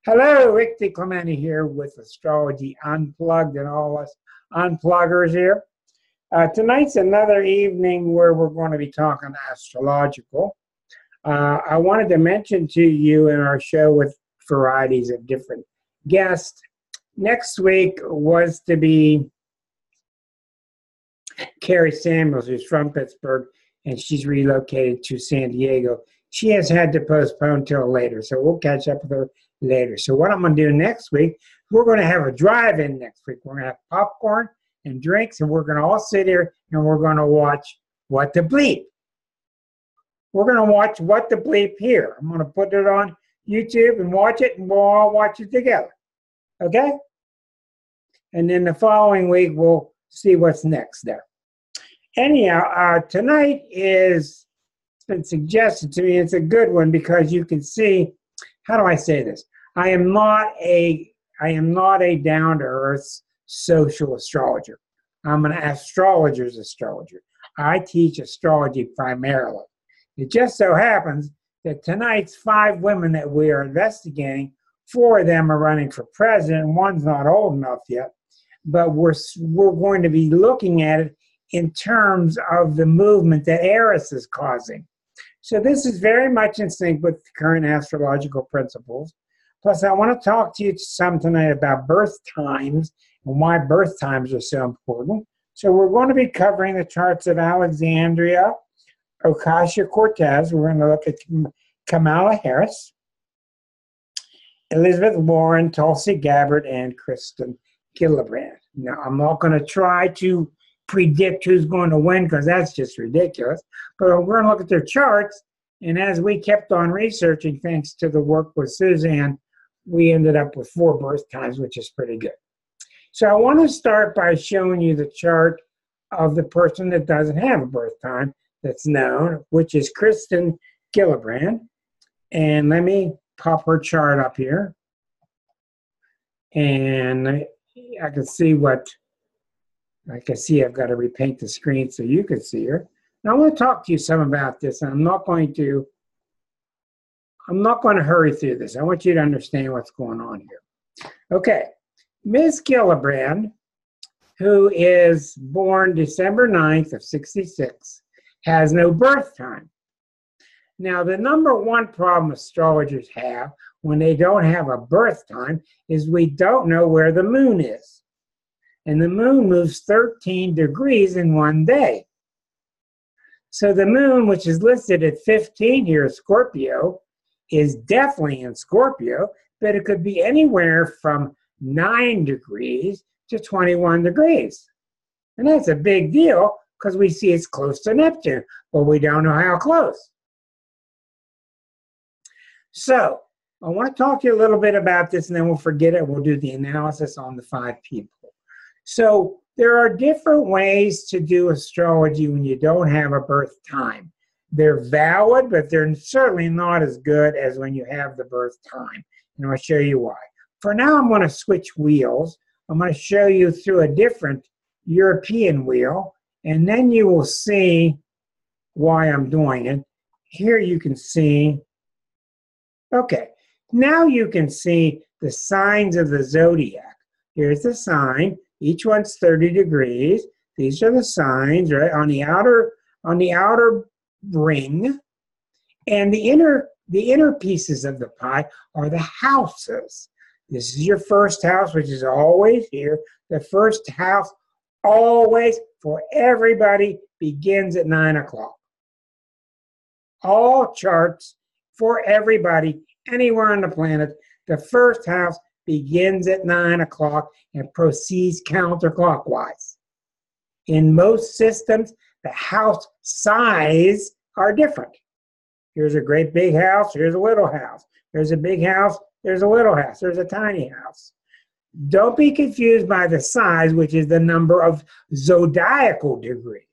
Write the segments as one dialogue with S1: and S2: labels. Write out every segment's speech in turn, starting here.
S1: Hello, Rick DiClemente here with Astrology Unplugged and all us unpluggers here. Tonight's another evening where we're going to be talking astrological. I wanted to mention to you in our show with varieties of different guests, next week was to be Carrie Samuels, who's from Pittsburgh, and she's relocated to San Diego. She has had to postpone till later, so we'll catch up with her later. So what I'm going to do next week, we're going to have a drive-in next week. We're going to have popcorn and drinks, and we're going to all sit here, and we're going to watch What the Bleep. We're going to watch What the Bleep here. I'm going to put it on YouTube and watch it, and we'll all watch it together. Okay? And then the following week, we'll see what's next there. Anyhow, tonight it's been suggested to me. It's a good one because you can see, how do I say this? I am not a down-to-earth social astrologer. I'm an astrologer's astrologer. I teach astrology primarily. It just so happens that tonight's 5 women that we are investigating, 4 of them are running for president, and one's not old enough yet. But we're going to be looking at it in terms of the movement that Eris is causing. So this is very much in sync with current astrological principles. Plus, I want to talk to you some tonight about birth times and why birth times are so important. So we're going to be covering the charts of Alexandria, Ocasio-Cortez. We're going to look at Kamala Harris, Elizabeth Warren, Tulsi Gabbard, and Kirsten. Gillibrand. Now, I'm not going to try to predict who's going to win because that's just ridiculous. But we're going to look at their charts, and as we kept on researching, thanks to the work with Suzanne, we ended up with 4 birth times, which is pretty good. So I want to start by showing you the chart of the person that doesn't have a birth time that's known, which is Kirsten Gillibrand. And let me pop her chart up here. And I can see I've got to repaint the screen so you can see her. Now I want to talk to you some about this, and I'm not going to hurry through this. I want you to understand what's going on here. Okay, Ms. Gillibrand, who is born December 9th of 66, has no birth time. Now, the number one problem astrologers have when they don't have a birth time is we don't know where the moon is. And the moon moves 13 degrees in one day. So the moon, which is listed at 15 here, Scorpio, is definitely in Scorpio, but it could be anywhere from 9 degrees to 21 degrees. And that's a big deal because we see it's close to Neptune, but we don't know how close. So I want to talk to you a little bit about this, and then we'll forget it. We'll do the analysis on the 5 people. So there are different ways to do astrology when you don't have a birth time. They're valid, but they're certainly not as good as when you have the birth time. And I'll show you why. For now, I'm going to switch wheels. I'm going to show you through a different European wheel, and then you will see why I'm doing it. Here you can see, okay, now you can see the signs of the zodiac. Here's the sign. Each one's 30 degrees. These are the signs, right, on the outer ring. And the inner pieces of the pie are the houses. This is your first house, which is always here. The first house always for everybody begins at 9 o'clock. All charts for everybody anywhere on the planet, the first house begins at 9 o'clock and proceeds counterclockwise. In most systems, the house size are different. Here's a great big house, here's a little house. There's a big house, there's a little house, there's a tiny house. Don't be confused by the size, which is the number of zodiacal degrees.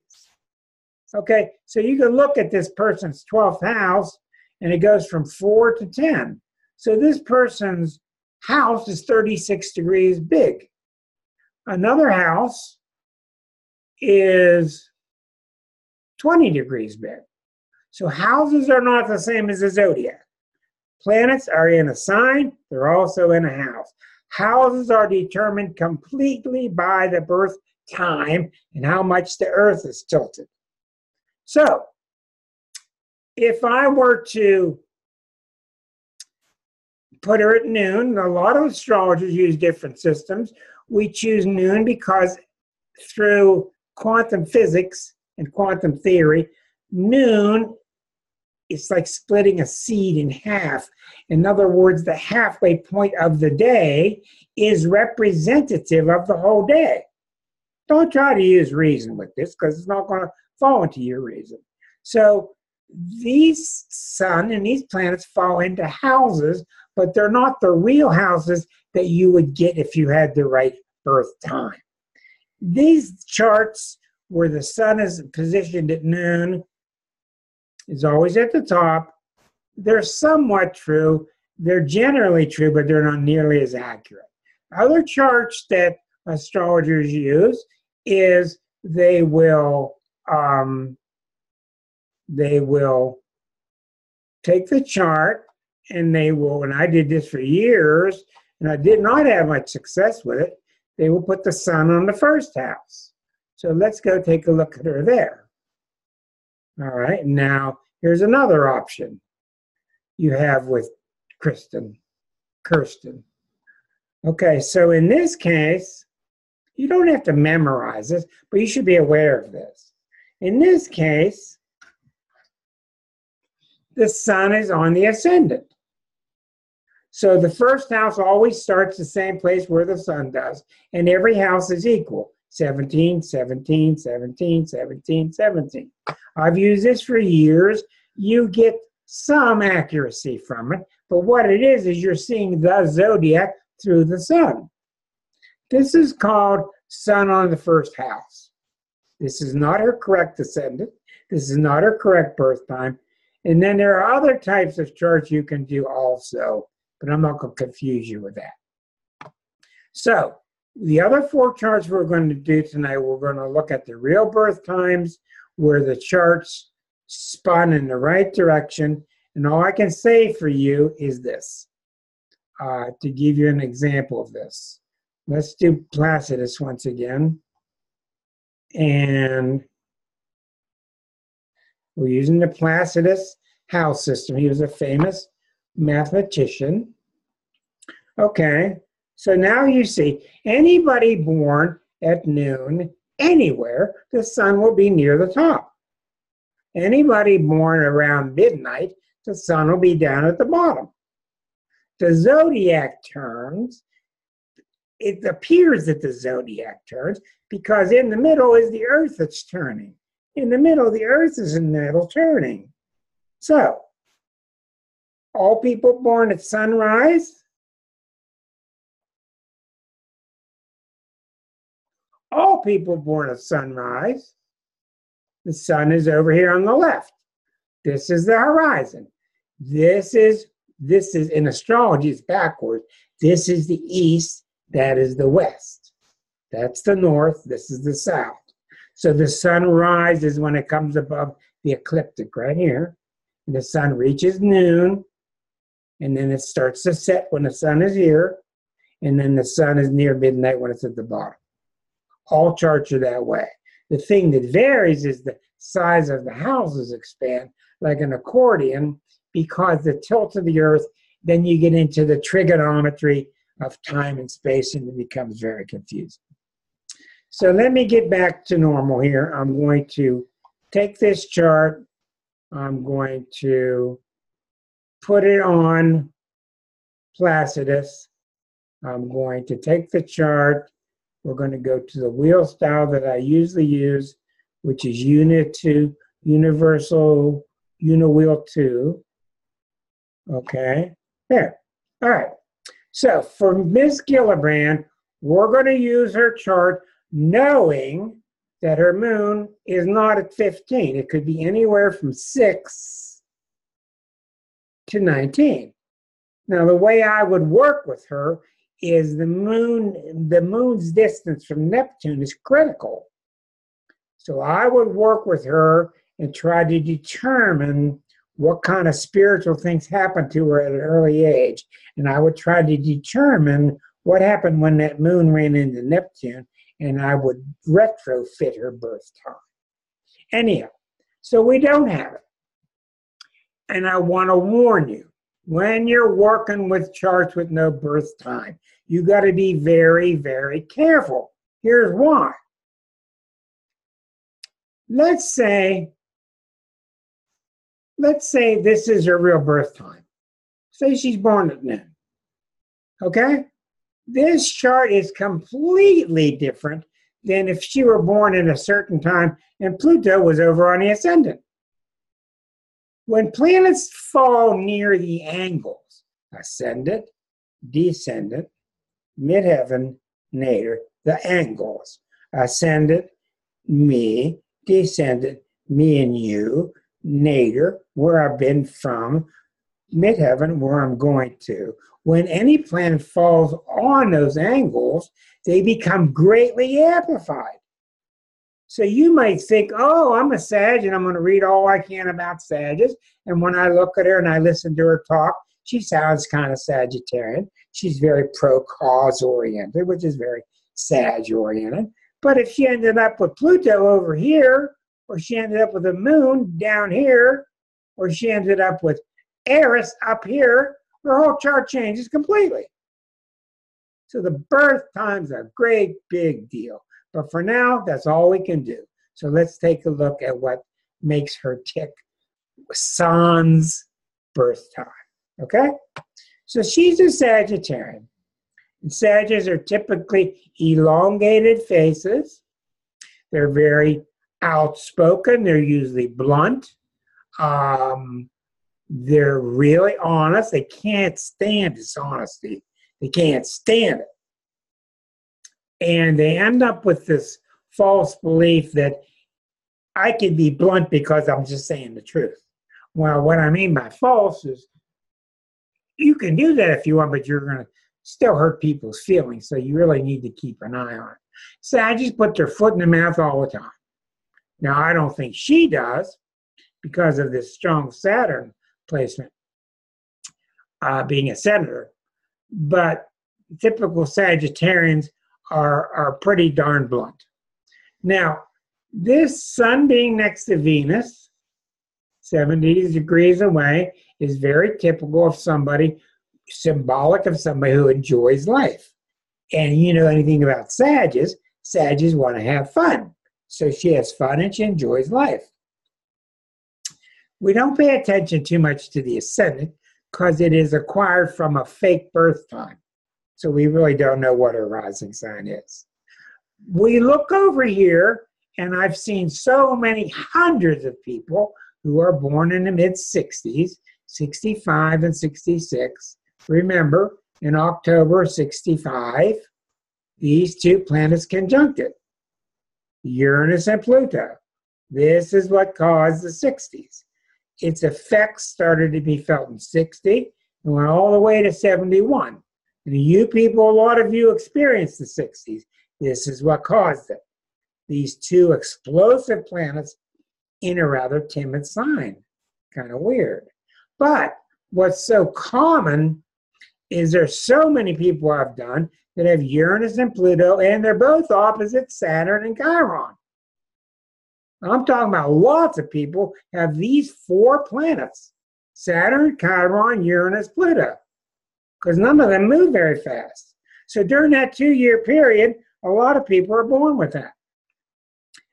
S1: Okay, so you can look at this person's 12th house, and it goes from 4 to 10. So this person's house is 36 degrees big. Another house is 20 degrees big. So houses are not the same as the zodiac. Planets are in a sign, they're also in a house. Houses are determined completely by the birth time and how much the Earth is tilted. So, if I were to put her at noon, a lot of astrologers use different systems. We choose noon because through quantum physics and quantum theory, noon is like splitting a seed in half. In other words, the halfway point of the day is representative of the whole day. Don't try to use reason with this because it's not going to fall into your reason. So these sun and these planets fall into houses, but they're not the real houses that you would get if you had the right birth time. These charts where the sun is positioned at noon is always at the top. They're somewhat true. They're generally true, but they're not nearly as accurate. Other charts that astrologers use is they will take the chart and they will, and I did this for years, and I did not have much success with it, they will put the sun on the first house. So let's go take a look at her there. All right, now here's another option you have with Kirsten. Okay, so in this case, you don't have to memorize this, but you should be aware of this. In this case, the sun is on the ascendant. So the first house always starts the same place where the sun does, and every house is equal. 17, 17, 17, 17, 17. I've used this for years. You get some accuracy from it, but what it is you're seeing the zodiac through the sun. This is called sun on the first house. This is not her correct ascendant. This is not her correct birth time. And then there are other types of charts you can do also, but I'm not going to confuse you with that. So the other four charts we're going to do tonight, we're going to look at the real birth times where the charts spun in the right direction. And all I can say for you is this, to give you an example of this. Let's do Placidus once again. And we're using the Placidus house system. He was a famous mathematician. Okay, so now you see, anybody born at noon, anywhere, the sun will be near the top. Anybody born around midnight, the sun will be down at the bottom. The zodiac turns, it appears that the zodiac turns because in the middle is the earth that's turning. In the middle, the earth is in the middle turning. So, all people born at sunrise, all people born at sunrise, the sun is over here on the left. This is the horizon. This is in astrology, it's backwards. This is the east, that is the west. That's the north, this is the south. So the sun rises when it comes above the ecliptic right here. And the sun reaches noon, and then it starts to set when the sun is here, and then the sun is near midnight when it's at the bottom. All charts are that way. The thing that varies is the size of the houses expand like an accordion because the tilt of the earth, then you get into the trigonometry of time and space and it becomes very confusing. So let me get back to normal here. I'm going to take this chart. I'm going to put it on Placidus. I'm going to take the chart. We're going to go to the wheel style that I usually use, which is Unit 2, Universal Uniwheel 2. Okay, there. All right. So for Miss Gillibrand, we're going to use her chart knowing that her moon is not at 15. It could be anywhere from 6 to 19. Now, the way I would work with her is the moon's distance from Neptune is critical. So I would work with her and try to determine what kind of spiritual things happened to her at an early age. And I would try to determine what happened when that moon ran into Neptune, and I would retrofit her birth time. Anyhow, so we don't have it. And I want to warn you, when you're working with charts with no birth time, you got to be very, very careful. Here's why. Let's say this is her real birth time. Say she's born at noon. Okay? This chart is completely different than if she were born at a certain time and Pluto was over on the ascendant. When planets fall near the angles, ascendant, descendant, midheaven, nadir, the angles, ascendant, me, descendant, me and you, nadir, where I've been from, midheaven, where I'm going to. When any planet falls on those angles, they become greatly amplified. So you might think, oh, I'm a Sag and I'm going to read all I can about Sages. And when I look at her and I listen to her talk, she sounds kind of Sagittarian. She's very pro-cause oriented, which is very Sag oriented. But if she ended up with Pluto over here, or she ended up with the moon down here, or she ended up with Eris up here, her whole chart changes completely. So the birth time's a great big deal. But for now, that's all we can do. So let's take a look at what makes her tick sans birth time. Okay? So she's a Sagittarian. And Sagittarians are typically elongated faces. They're very outspoken. They're usually blunt. They're really honest. They can't stand dishonesty. They can't stand it. And they end up with this false belief that I can be blunt because I'm just saying the truth. Well, what I mean by false is you can do that if you want, but you're going to still hurt people's feelings. So you really need to keep an eye on it. Saggies put their foot in the mouth all the time. Now, I don't think she does because of this strong Saturn placement, being a senator. But typical Sagittarians are pretty darn blunt. Now, this sun being next to Venus, 70 degrees away, is very typical of somebody, symbolic of somebody who enjoys life. And you know anything about Sagittarius, Sagittarius want to have fun. So she has fun and she enjoys life. We don't pay attention too much to the ascendant because it is acquired from a fake birth time. So we really don't know what her rising sign is. We look over here, and I've seen so many hundreds of people who are born in the mid-60s, 65 and 66. Remember, in October 65, these two planets conjuncted, Uranus and Pluto. This is what caused the 60s. Its effects started to be felt in 60 and went all the way to 71. And you people, a lot of you experienced the 60s. This is what caused it. These two explosive planets in a rather timid sign. Kind of weird. But what's so common is there's so many people I've done that have Uranus and Pluto, and they're both opposite Saturn and Chiron. I'm talking about lots of people have these four planets: Saturn, Chiron, Uranus, Pluto. Because none of them move very fast. So during that 2-year period, a lot of people are born with that.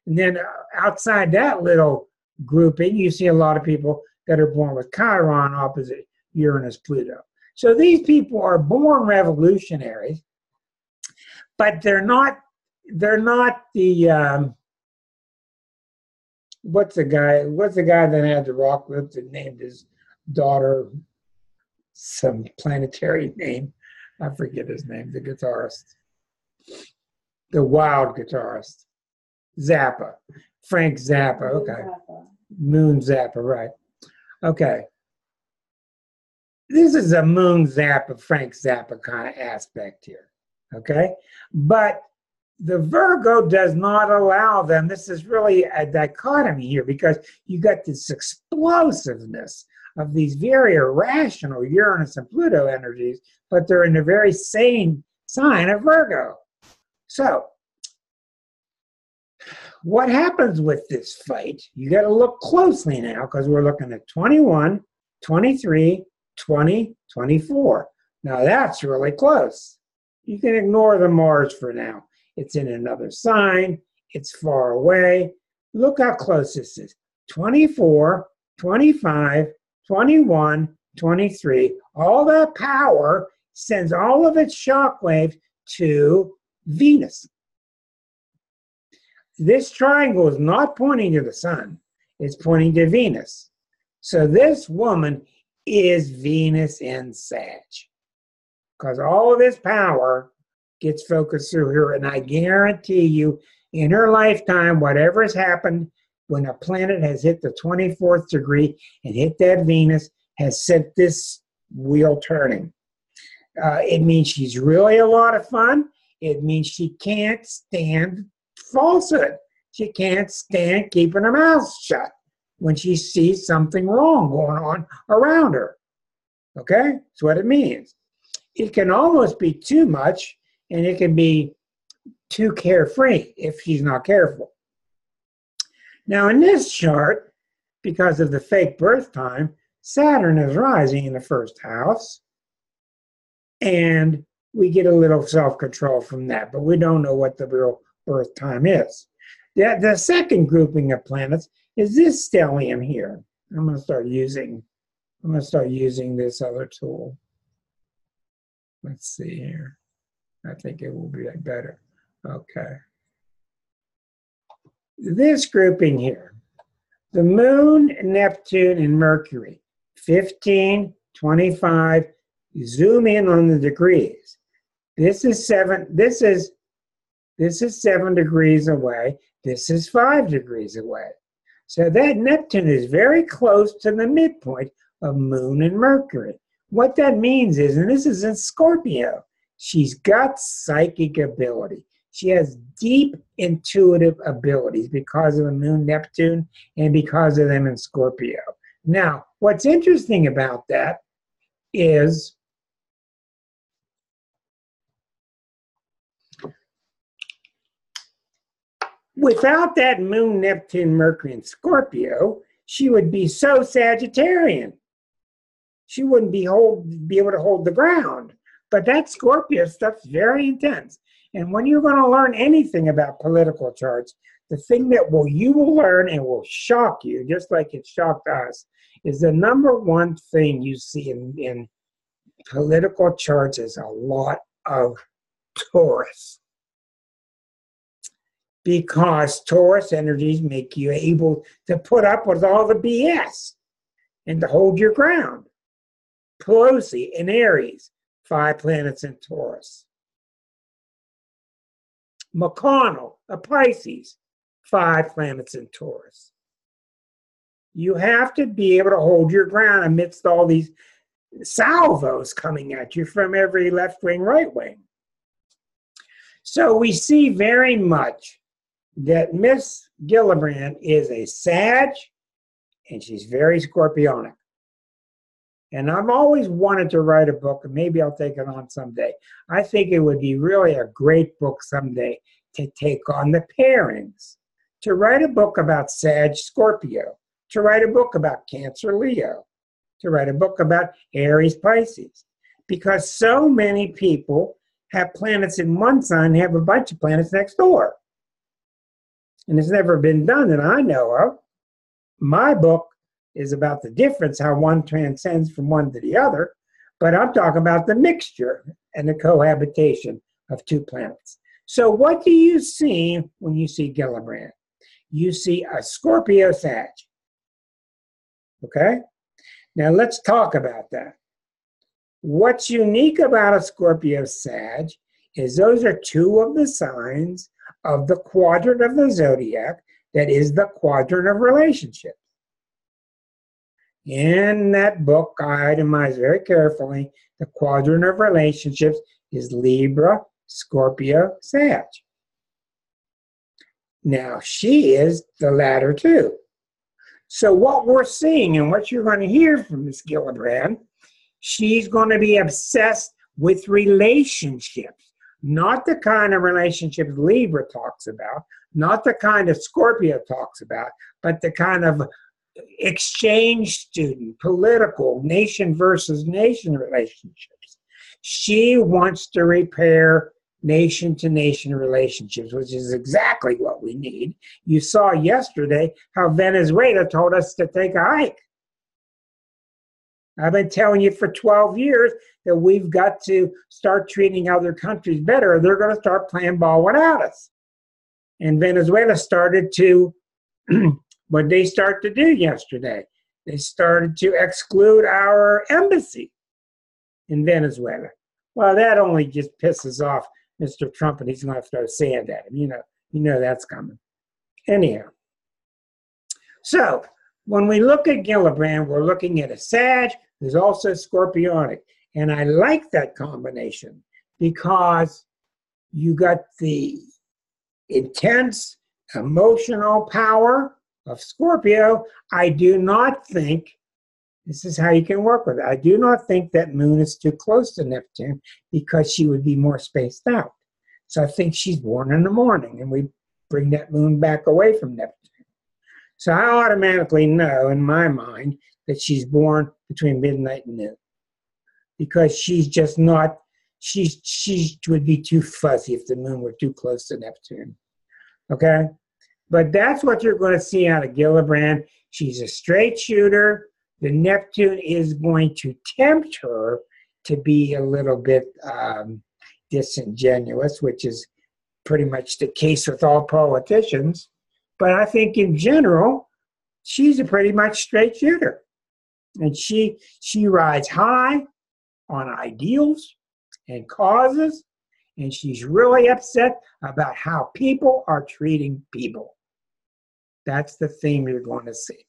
S1: And then outside that little grouping, you see a lot of people that are born with Chiron opposite Uranus, Pluto. So these people are born revolutionaries, but they're not the what's the guy that had the rock lips and named his daughter some planetary name. I forget his name, the guitarist. The wild guitarist. Zappa. Frank Zappa, okay. Moon Zappa, right. Okay. This is a Moon Zappa, Frank Zappa kind of aspect here, okay? But the Virgo does not allow them. This is really a dichotomy here because you got this explosiveness of these very irrational Uranus and Pluto energies, but they're in the very same sign of Virgo. So, what happens with this fight? You got to look closely now, because we're looking at 21, 23, 20, 24. Now that's really close. You can ignore the Mars for now. It's in another sign. It's far away. Look how close this is. 24, 25, 21, 23. All that power sends all of its shockwaves to Venus. This triangle is not pointing to the sun. It's pointing to Venus. So this woman is Venus in Sag, because all of this power gets focused through her. And I guarantee you, in her lifetime, whatever has happened when a planet has hit the 24th degree and hit that Venus has set this wheel turning. It means she's really a lot of fun. It means she can't stand falsehood. She can't stand keeping her mouth shut when she sees something wrong going on around her. Okay? That's what it means. It can almost be too much, and it can be too carefree if she's not careful. Now, in this chart, because of the fake birth time, Saturn is rising in the first house, and we get a little self-control from that, but we don't know what the real birth time is. The second grouping of planets is this stellium here. I'm going to start using this other tool. Let's see here. I think it will be better. Okay. This grouping here, the Moon, Neptune, and Mercury, 15, 25, zoom in on the degrees. This is 7 degrees away. This is 5 degrees away. So that Neptune is very close to the midpoint of Moon and Mercury. What that means is, and this is in Scorpio, she's got psychic ability. She has deep intuitive abilities because of the Moon, Neptune, and because of them in Scorpio. Now, what's interesting about that is without that Moon, Neptune, Mercury, and Scorpio, she would be so Sagittarian. She wouldn't be able to hold the ground. But that Scorpio stuff's very intense. And when you're going to learn anything about political charts, the thing that you will learn and will shock you, just like it shocked us, is the number one thing you see in political charts is a lot of Taurus. Because Taurus energies make you able to put up with all the BS and to hold your ground. Pelosi in Aries, 5 planets in Taurus. McConnell, a Pisces, 5 planets in Taurus. You have to be able to hold your ground amidst all these salvos coming at you from every left wing, right wing. So we see very much that Miss Gillibrand is a Sag, and she's very Scorpionic. And I've always wanted to write a book, and maybe I'll take it on someday. I think it would be really a great book someday to take on the pairings, to write a book about Sag Scorpio, to write a book about Cancer Leo, to write a book about Aries Pisces. Because so many people have planets in one sign and have a bunch of planets next door. And it's never been done that I know of. My book is about the difference, how one transcends from one to the other, but I'm talking about the mixture and the cohabitation of 2 planets. So what do you see when you see Gillibrand? You see a Scorpio Sag. Okay? Now let's talk about that. What's unique about a Scorpio Sag is those are 2 of the signs of the quadrant of the zodiac that is the quadrant of relationships. In that book, I itemize very carefully the quadrant of relationships is Libra, Scorpio, Sag. Now, she is the latter 2. So what we're seeing and what you're going to hear from Miss Gillibrand, she's going to be obsessed with relationships, not the kind of relationships Libra talks about, not the kind of Scorpio talks about, but the kind of exchange student, political, nation versus nation relationships. She wants to repair nation-to-nation relationships, which is exactly what we need. You saw yesterday how Venezuela told us to take a hike. I've been telling you for 12 years that we've got to start treating other countries better, or they're going to start playing ball without us. And Venezuela started to, what did they start to do yesterday? They started to exclude our embassy in Venezuela. Well, that only just pisses off Mr. Trump, and he's going to throw sand at him. You know that's coming. Anyhow, so when we look at Gillibrand, we're looking at a Sag who's also Scorpionic, and I like that combination because you got the intense emotional power of Scorpio. I do not think, this is how you can work with it, I do not think that Moon is too close to Neptune because she would be more spaced out. So I think she's born in the morning, and we bring that Moon back away from Neptune. So I automatically know in my mind that she's born between midnight and noon because she's just not, she would be too fuzzy if the Moon were too close to Neptune. Okay? But that's what you're going to see out of Gillibrand. She's a straight shooter. The Neptune is going to tempt her to be a little bit disingenuous, which is pretty much the case with all politicians. But I think in general, she's a pretty much straight shooter. And she rides high on ideals and causes, and she's really upset about how people are treating people. That's the theme you're going to see.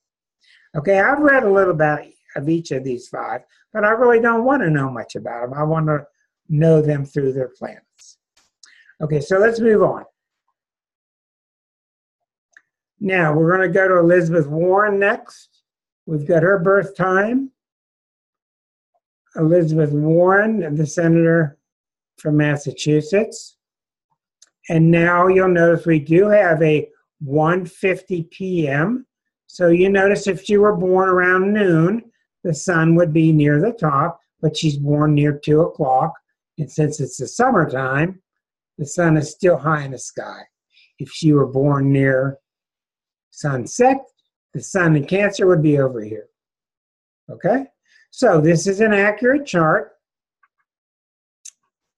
S1: Okay, I've read a little bit of each of these five, but I really don't want to know much about them. I want to know them through their planets. Okay, so let's move on. Now, we're going to go to Elizabeth Warren next. We've got her birth time. Elizabeth Warren, the senator from Massachusetts. And now you'll notice we do have a 1:50 p.m. So you notice if she were born around noon, the sun would be near the top, but she's born near 2 o'clock. And since it's the summertime, the sun is still high in the sky. If she were born near sunset, the sun in Cancer would be over here. Okay? So this is an accurate chart.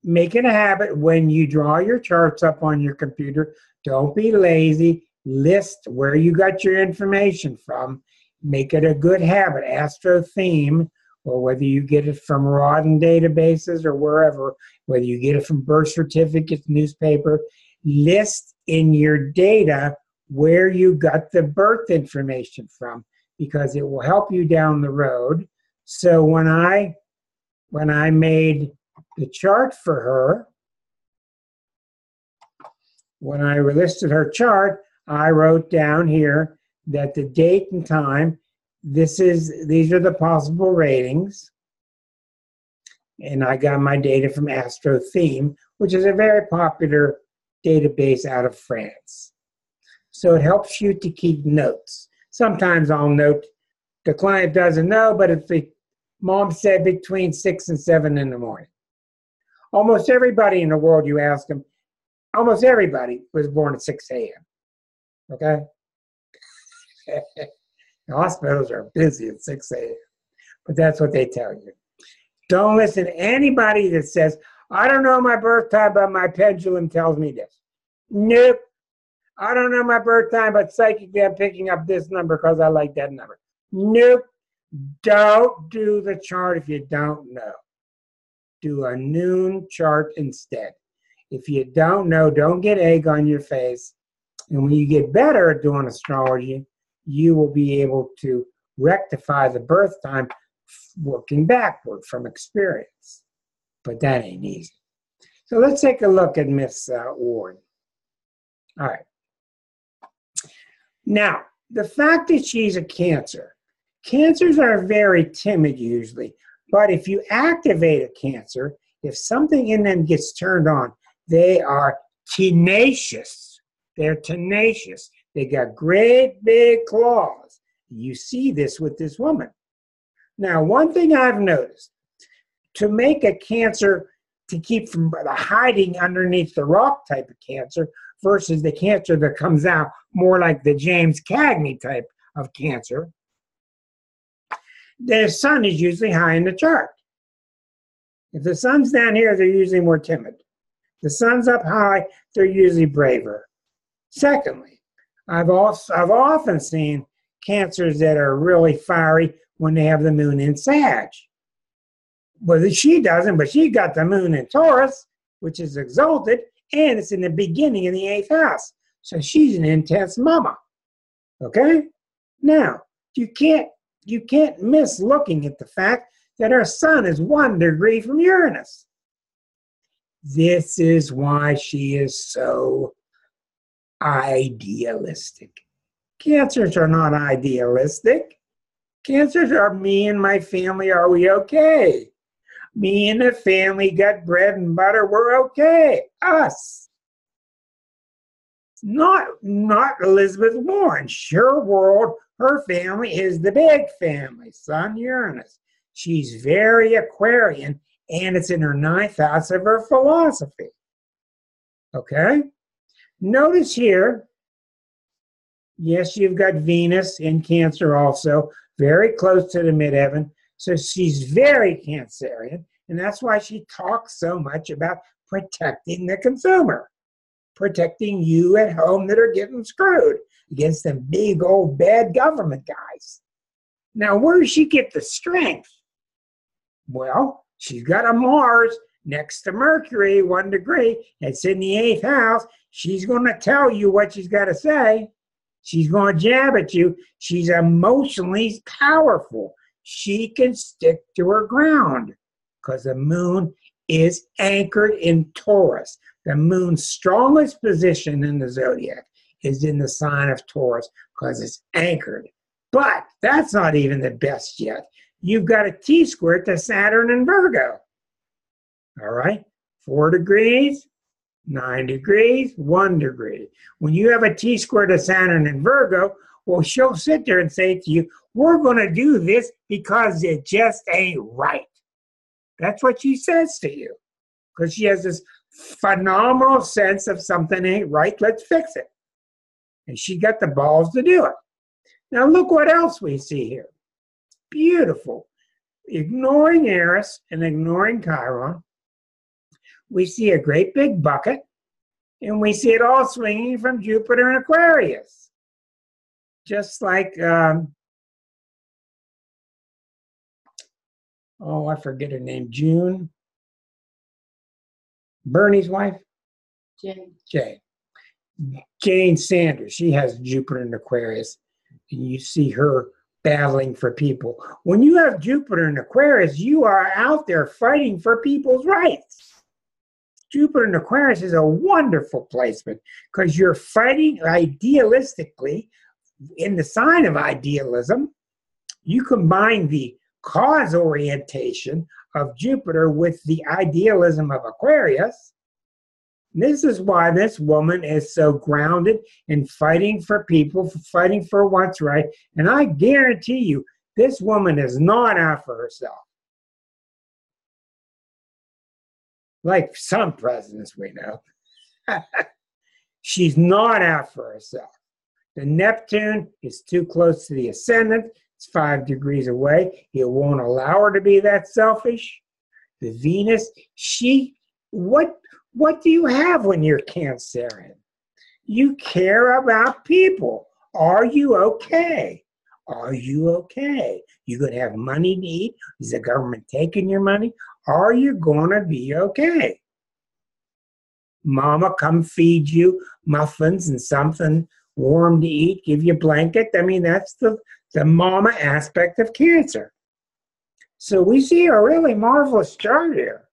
S1: Make it a habit when you draw your charts up on your computer. Don't be lazy. List where you got your information from. Make it a good habit. Astro theme, or whether you get it from Rodden databases or wherever, whether you get it from birth certificates, newspaper, list in your data where you got the birth information from, because it will help you down the road. So when I made the chart for her, when I listed her chart, I wrote down here that the date and time, these are the possible ratings. And I got my data from Astro Theme, which is a very popular database out of France. So it helps you to keep notes. Sometimes I'll note the client doesn't know, but if the mom said between 6 and 7 in the morning. Almost everybody in the world, you ask them, almost everybody was born at 6 a.m. Okay? The hospitals are busy at 6 a.m. But that's what they tell you. Don't listen to anybody that says, I don't know my birth time, but my pendulum tells me this. Nope. I don't know my birth time, but psychically I'm picking up this number because I like that number. Nope. Don't do the chart if you don't know. Do a noon chart instead. If you don't know, don't get egg on your face. And when you get better at doing astrology, you will be able to rectify the birth time working backward from experience. But that ain't easy. So let's take a look at Miss Warren. All right. Now, the fact that she's a Cancer, Cancers are very timid usually, but if you activate a Cancer, if something in them gets turned on, they are tenacious. They're tenacious. They got great big claws. You see this with this woman. Now, one thing I've noticed, to make a Cancer to keep from the hiding underneath the rock type of Cancer versus the Cancer that comes out more like the James Cagney type of Cancer, their sun is usually high in the chart. If the sun's down here, they're usually more timid. The sun's up high, they're usually braver. Secondly, I've often seen Cancers that are really fiery when they have the moon in Sag. Well, she doesn't, but she got the moon in Taurus, which is exalted, and it's in the beginning of the 8th house. So she's an intense mama. Okay? Now, you can't miss looking at the fact that her sun is 1 degree from Uranus. This is why she is so idealistic. Cancers are not idealistic. Cancers are me and my family, are we okay? Me and the family got bread and butter, we're okay. Us. Not Elizabeth Warren. Her world, her family is the big family, Sun, Uranus. She's very Aquarian, and it's in her 9th house of her philosophy. Okay? Notice here, yes, you've got Venus in Cancer also, very close to the midheaven. So she's very Cancerian, and that's why she talks so much about protecting the consumer, protecting you at home that are getting screwed against them big old bad government guys. Now, where does she get the strength? Well, she's got a Mars next to Mercury, 1 degree. It's in the 8th house. She's going to tell you what she's got to say. She's going to jab at you. She's emotionally powerful. She can stick to her ground because the moon is anchored in Taurus. The moon's strongest position in the zodiac is in the sign of Taurus because it's anchored. But that's not even the best yet. You've got a T-square to Saturn and Virgo. All right? 4 degrees, 9 degrees, 1 degree. When you have a T-square to Saturn and Virgo, well, she'll sit there and say to you, we're going to do this because it just ain't right. That's what she says to you. Because she has this phenomenal sense of something ain't right, let's fix it. And she got the balls to do it. Now look what else we see here. Beautiful. Ignoring Eris and ignoring Chiron, we see a great big bucket, and we see it all swinging from Jupiter and Aquarius. Just like, I forget her name, June. Bernie's wife? Jane Sanders. She has Jupiter and Aquarius, and you see her battling for people. When you have Jupiter and Aquarius, you are out there fighting for people's rights. Jupiter and Aquarius is a wonderful placement because you're fighting idealistically in the sign of idealism. You combine the cause orientation of Jupiter with the idealism of Aquarius. This is why this woman is so grounded in fighting for people, fighting for what's right. And I guarantee you, this woman is not out for herself. Like some presidents we know. She's not out for herself. The Neptune is too close to the ascendant. It's 5 degrees away. It won't allow her to be that selfish. The Venus, what do you have when you're Cancerian? You care about people. Are you okay? Are you okay? You going to have money to eat? Is the government taking your money? Are you going to be okay? Mama come feed you muffins and something warm to eat, give you a blanket. I mean, that's the mama aspect of Cancer. So we see a really marvelous chart here.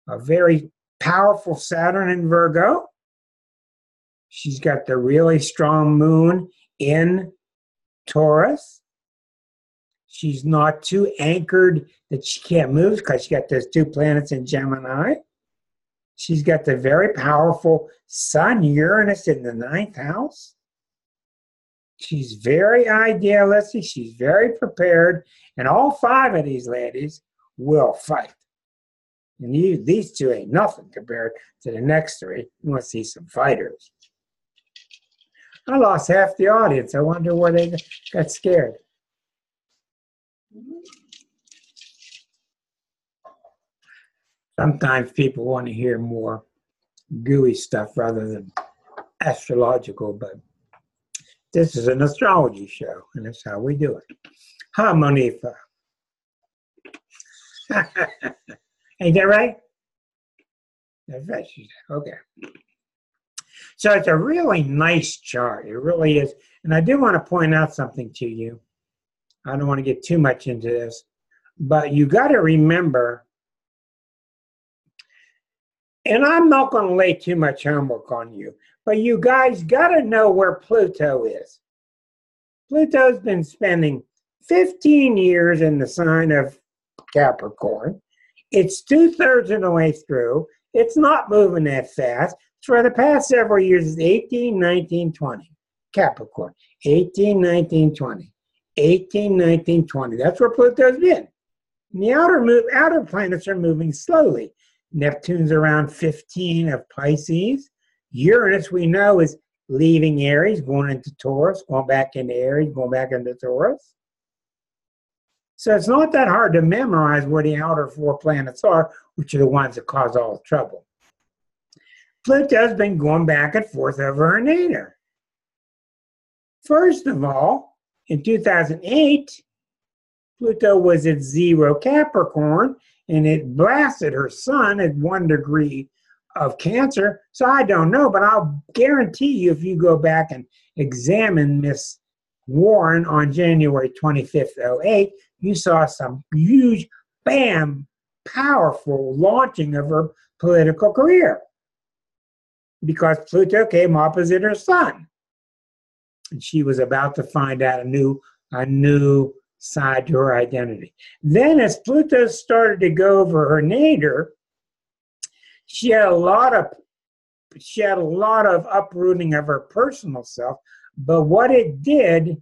S1: A very powerful Saturn in Virgo. She's got the really strong moon in Taurus. She's not too anchored that she can't move because she got those 2 planets in Gemini. She's got the very powerful Sun Uranus in the 9th house. She's very idealistic. She's very prepared. And all 5 of these ladies will fight. And these 2 ain't nothing compared to the next 3. You want to see some fighters. I lost half the audience. I wonder where they got scared. Sometimes people want to hear more gooey stuff rather than astrological, but this is an astrology show, and that's how we do it. Huh, Monifa? Ain't that right? That's right, she said. Okay. So it's a really nice chart. It really is. And I do want to point out something to you. I don't want to get too much into this, but you got to remember, and I'm not going to lay too much homework on you, but you guys got to know where Pluto is. Pluto's been spending 15 years in the sign of Capricorn. It's 2/3 of the way through. It's not moving that fast. For the past several years, it's 18, 19, 20. Capricorn, 18, 19, 20. 18, 19, 20. That's where Pluto's been. And the outer planets are moving slowly. Neptune's around 15 of Pisces. Uranus, we know, is leaving Aries, going into Taurus, going back into Aries, going back into Taurus. So it's not that hard to memorize where the outer 4 planets are, which are the ones that cause all the trouble. Pluto's been going back and forth over her nadir. First of all, in 2008, Pluto was at 0 Capricorn, and it blasted her sun at 1 degree of Cancer. So I don't know, but I'll guarantee you if you go back and examine Miss Warren on January 25th, 08, you saw some huge, bam, powerful launching of her political career because Pluto came opposite her sun. And she was about to find out a new side to her identity. Then as Pluto started to go over her nadir, she had a lot of uprooting of her personal self, but what it did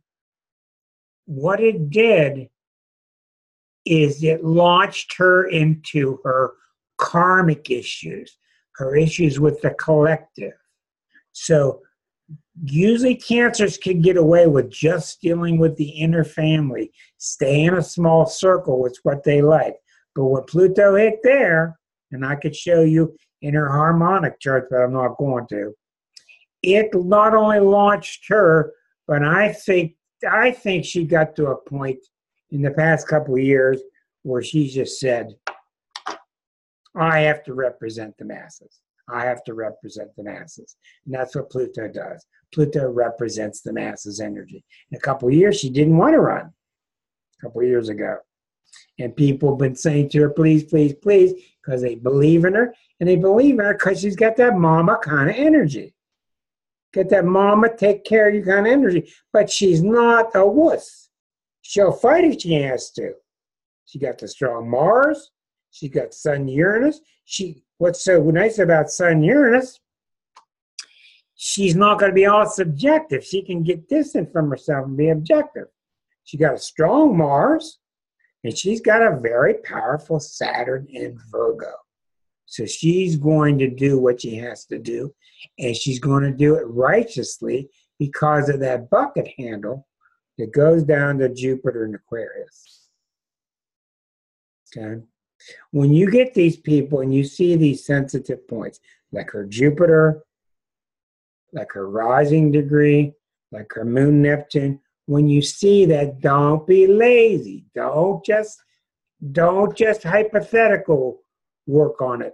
S1: is it launched her into her karmic issues, her issues with the collective. So usually Cancers can get away with just dealing with the inner family, stay in a small circle, it's what they like. But when Pluto hit there, and I could show you in her harmonic chart, but I'm not going to, it not only launched her, but I think she got to a point in the past couple of years where she just said, I have to represent the masses. I have to represent the masses. And that's what Pluto does. Pluto represents the masses' energy. In a couple of years, she didn't want to run. A couple of years ago. And people have been saying to her, please, please, please, because they believe in her. And they believe in her because she's got that mama kind of energy. Get that mama, take care of you kind of energy. But she's not a wuss. She'll fight if she has to. She got the strong Mars. She got Sun Uranus. What's so nice about Sun Uranus, she's not going to be all subjective. She can get distant from herself and be objective. She got a strong Mars, and she's got a very powerful Saturn in Virgo. So she's going to do what she has to do, and she's going to do it righteously because of that bucket handle that goes down to Jupiter and Aquarius. Okay? When you get these people and you see these sensitive points, like her Jupiter, like her rising degree, like her moon Neptune, when you see that, don't be lazy. Don't just hypothetical work on it.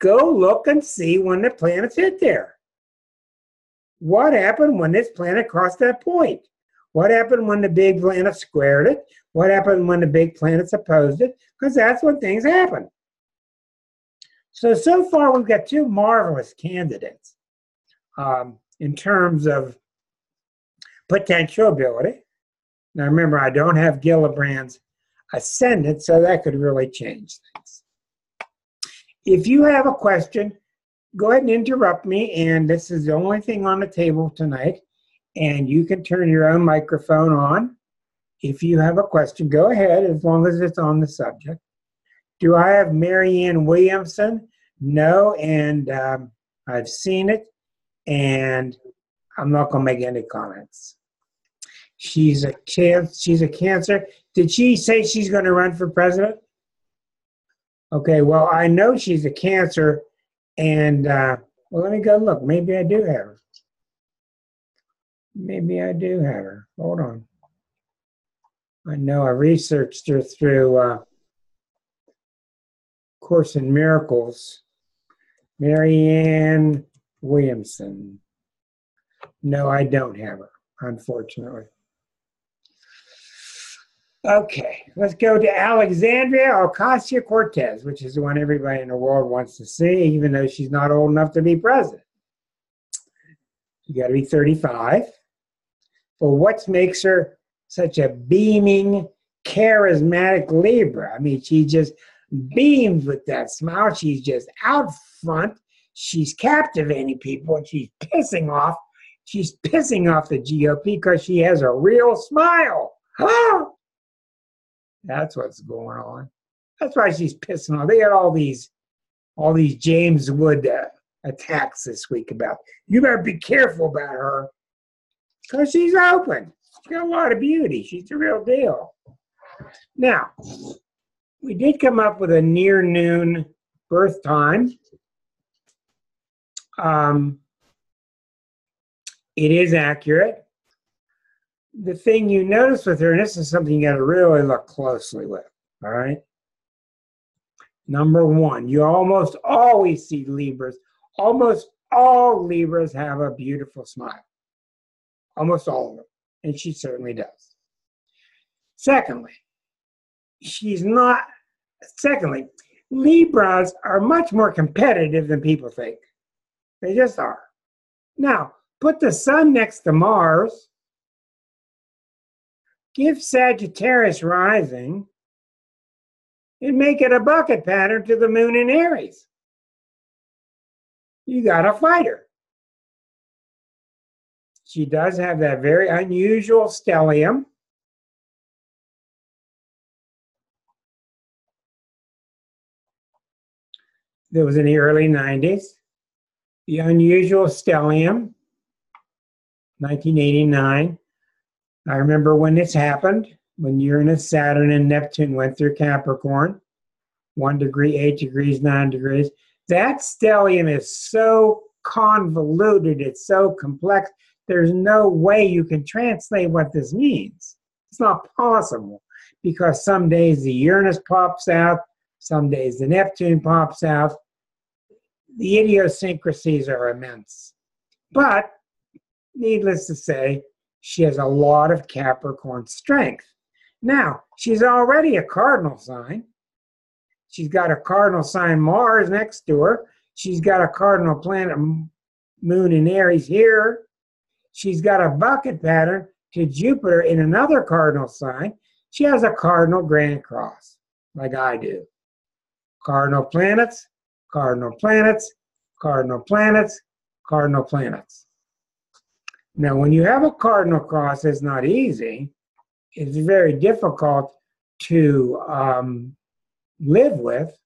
S1: Go look and see when the planets hit there. What happened when this planet crossed that point? What happened when the big planet squared it? What happened when the big planets opposed it? Because that's when things happen. So far we've got 2 marvelous candidates in terms of potential ability. Now remember, I don't have Gillibrand's ascendant, so that could really change things. If you have a question, go ahead and interrupt me, and this is the only thing on the table tonight, and you can turn your own microphone on. If you have a question, go ahead, as long as it's on the subject. Do I have Marianne Williamson? No, and I've seen it, and I'm not going to make any comments. She's a Cancer. Did she say she's going to run for president? Okay, well, I know she's a Cancer, and, well, let me go look. Maybe I do have her. Maybe I do have her. Hold on. I know I researched her through Course in Miracles. Marianne Williamson. No, I don't have her, unfortunately. Okay, let's go to Alexandria Ocasio-Cortez, which is the one everybody in the world wants to see, even though she's not old enough to be president. You got to be 35. Well, what makes her such a beaming, charismatic Libra? I mean, she just beams with that smile. She's just out front. She's captivating people, and she's pissing off the GOP because she has a real smile. Oh! That's what's going on. That's why she's pissing off. They got all these James Wood attacks this week about, you better be careful about her because she's open. She's got a lot of beauty. She's the real deal. Now, we did come up with a near noon birth time. It is accurate. The thing you notice with her, and this is something you got to really look closely with, all right? Number one, you almost always see Libras. Almost all Libras have a beautiful smile. Almost all of them. And she certainly does. Secondly, Libras are much more competitive than people think. They just are. Now, put the sun next to Mars. Give Sagittarius rising and make it a bucket pattern to the moon in Aries. You got a fighter. She does have that very unusual stellium. That was in the early 90s. The unusual stellium, 1989. I remember when this happened, when Uranus, Saturn, and Neptune went through Capricorn, 1 degree, 8 degrees, 9 degrees. That stellium is so convoluted, it's so complex, there's no way you can translate what this means. It's not possible, because some days the Uranus pops out, some days the Neptune pops out. The idiosyncrasies are immense. But, needless to say, she has a lot of Capricorn strength. Now, she's already a cardinal sign. She's got a cardinal sign Mars next to her. She's got a cardinal planet moon in Aries here. She's got a bucket pattern to Jupiter in another cardinal sign. She has a cardinal grand cross, like I do. Cardinal planets, cardinal planets, cardinal planets, cardinal planets. Now, when you have a cardinal cross, it's not easy. It's very difficult to live with,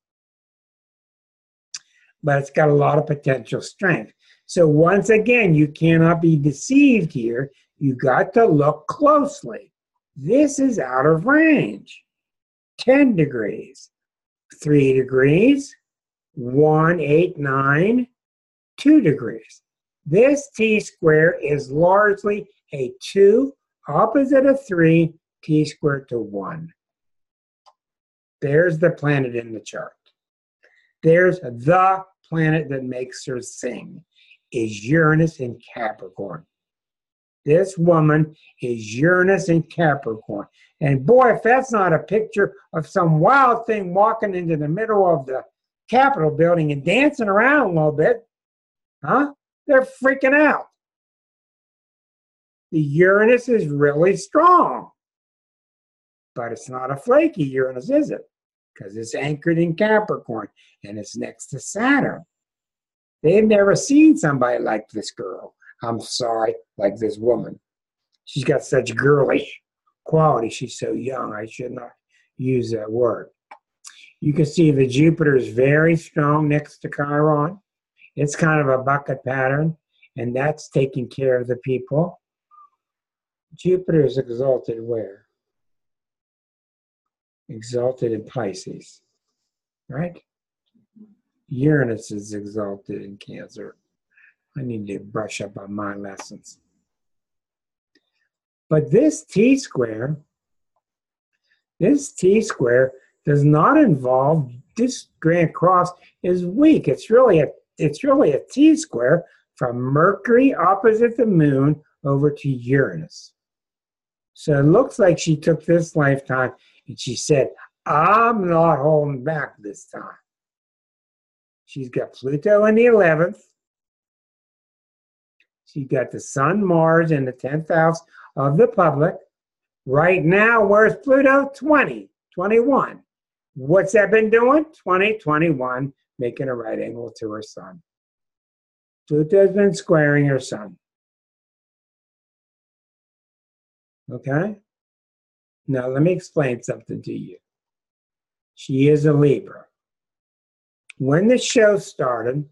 S1: but it's got a lot of potential strength. So once again, you cannot be deceived here. You got to look closely. This is out of range. 10 degrees, 3 degrees, 1, 8, 9, 2 degrees. This T-square is largely a 2, opposite of 3, T-squared to 1. There's the planet in the chart. There's the planet that makes her sing, is Uranus in Capricorn. This woman is Uranus in Capricorn. And boy, if that's not a picture of some wild thing walking into the middle of the Capitol building and dancing around a little bit, huh? They're freaking out. The Uranus is really strong. But it's not a flaky Uranus, is it? Because it's anchored in Capricorn and it's next to Saturn. They've never seen somebody like this girl. I'm sorry, like this woman. She's got such girlish quality. She's so young. I should not use that word. You can see the Jupiter is very strong next to Chiron. It's kind of a bucket pattern, and that's taking care of the people. Jupiter is exalted where? Exalted in Pisces, right? Uranus is exalted in Cancer. I need to brush up on my lessons. But this T-square does not involve, this Grand Cross is weak. It's really a T-square from Mercury opposite the moon over to Uranus. So it looks like she took this lifetime and she said, I'm not holding back this time. She's got Pluto in the 11th. She's got the Sun, Mars in the 10th house of the public. Right now, where's Pluto? 20, 21. What's that been doing? 20, 21, making a right angle to her Sun. Pluto's been squaring her Sun. Okay? Now, let me explain something to you. She is a Libra. When the show started,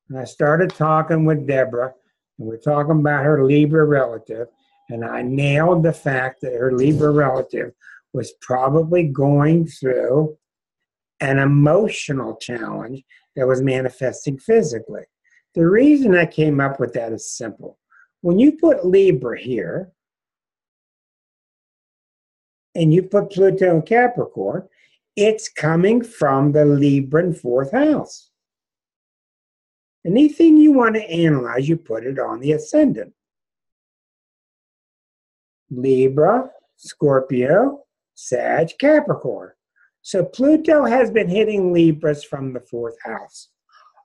S1: and I started talking with Deborah, and we're talking about her Libra relative, and I nailed the fact that her Libra relative was probably going through an emotional challenge that was manifesting physically. The reason I came up with that is simple. When you put Libra here, and you put Pluto in Capricorn, it's coming from the Libran 4th house. Anything you want to analyze, you put it on the ascendant. Libra, Scorpio, Sag, Capricorn. So Pluto has been hitting Libras from the 4th house.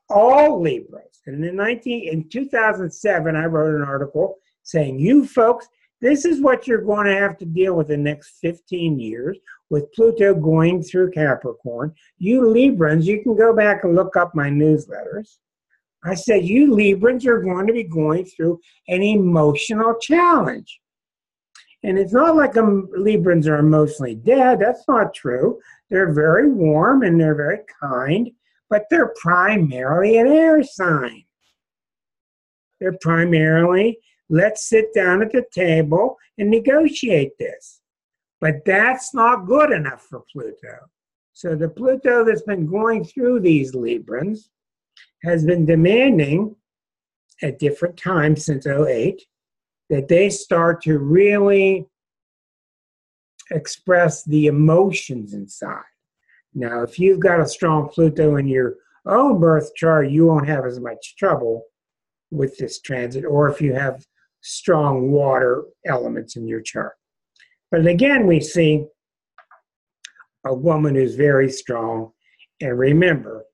S1: All Libras. And in 2007, I wrote an article saying, you folks, this is what you're going to have to deal with the next 15 years with Pluto going through Capricorn. You Librans, you can go back and look up my newsletters. I said, you Librans are going to be going through an emotional challenge. And it's not like Librans are emotionally dead. That's not true. They're very warm and they're very kind, but they're primarily an air sign. They're primarily, let's sit down at the table and negotiate this. But that's not good enough for Pluto. So the Pluto that's been going through these Librans has been demanding at different times since 2008 that they start to really express the emotions inside. Now, if you've got a strong Pluto in your own birth chart, you won't have as much trouble with this transit, or if you have strong water elements in your chart. But again, we see a woman who's very strong. And remember,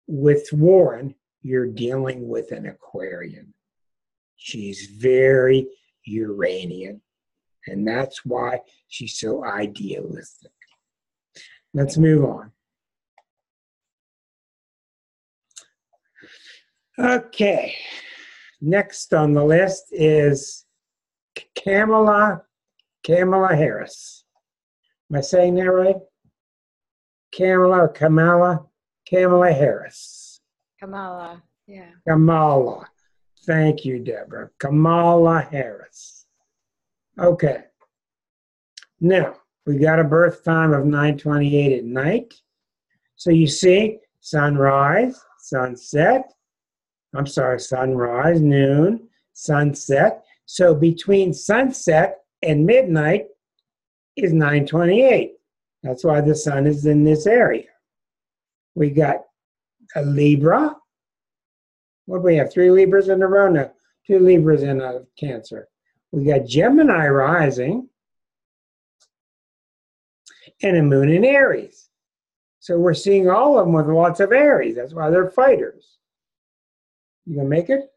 S1: with Warren, you're dealing with an Aquarian. She's very Uranian. And that's why she's so idealistic. Let's move on. Okay. Next on the list is Kamala Harris. Am I saying that right? Kamala or Kamala? Kamala Harris.
S2: Kamala, yeah.
S1: Kamala. Thank you, Deborah. Kamala Harris. Okay. Now, we got a birth time of 9:28 at night. So you see, sunrise, sunset. I'm sorry, sunrise, noon, sunset. So between sunset and midnight is 9:28. That's why the sun is in this area. We got a Libra. What do we have? 3 Libras in a row? No, 2 Libras in a Cancer. We got Gemini rising and a moon in Aries. So we're seeing all of them with lots of Aries. That's why they're fighters. You gonna make it?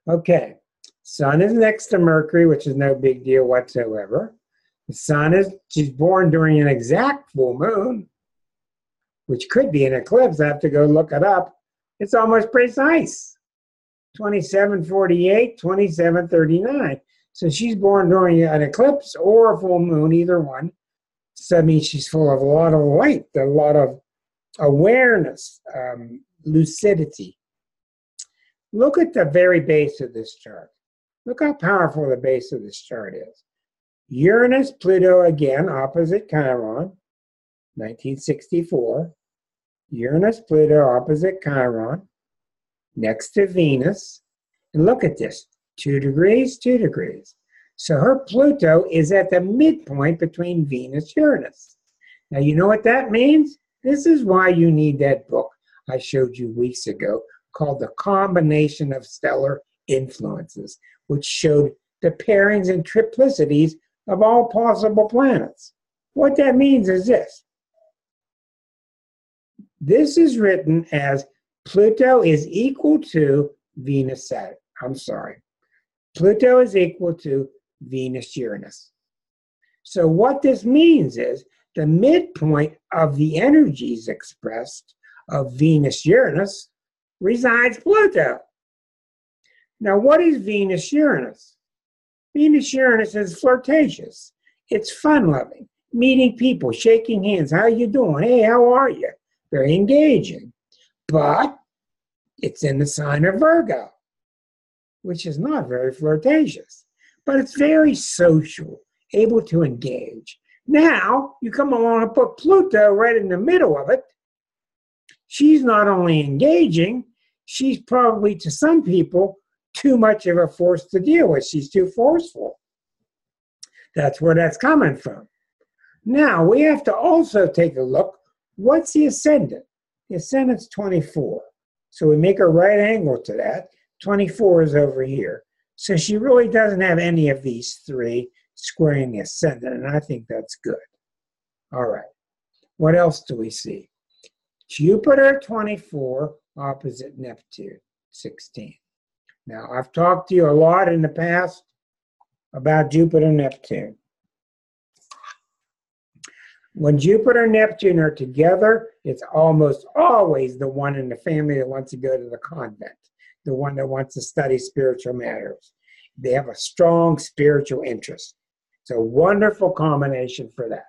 S1: Okay. Sun is next to Mercury, which is no big deal whatsoever. The sun she's born during an exact full moon, which could be an eclipse. I have to go look it up. It's almost precise. 2748, 2739. So she's born during an eclipse or a full moon, either one. So that means she's full of a lot of light, a lot of awareness, lucidity. Look at the very base of this chart. Look how powerful the base of this chart is. Uranus, Pluto again, opposite Chiron, 1964. Uranus, Pluto, opposite Chiron, next to Venus. And look at this, 2 degrees, 2 degrees. So her Pluto is at the midpoint between Venus and Uranus. Now, you know what that means? This is why you need that book I showed you weeks ago called The Combination of Stellar Influences, which showed the pairings and triplicities of all possible planets. What that means is this. This is written as Pluto is equal to Venus Saturn. I'm sorry. Pluto is equal to Venus Uranus. So what this means is the midpoint of the energies expressed of Venus Uranus resides Pluto. Now, what is Venus Uranus? Venus Uranus is flirtatious. It's fun-loving, meeting people, shaking hands. How you doing? Hey, how are you? Very engaging. But it's in the sign of Virgo, which is not very flirtatious, but it's very social, able to engage. Now, you come along and put Pluto right in the middle of it. She's not only engaging, she's probably, to some people, too much of a force to deal with. She's too forceful. That's where that's coming from. Now, we have to also take a look. What's the ascendant? The ascendant's 24. So we make a right angle to that. 24 is over here. So she really doesn't have any of these three squaring the ascendant, and I think that's good. All right. What else do we see? Jupiter 24 opposite Neptune 16. Now, I've talked to you a lot in the past about Jupiter and Neptune. When Jupiter and Neptune are together, it's almost always the one in the family that wants to go to the convent, the one that wants to study spiritual matters. They have a strong spiritual interest. It's a wonderful combination for that.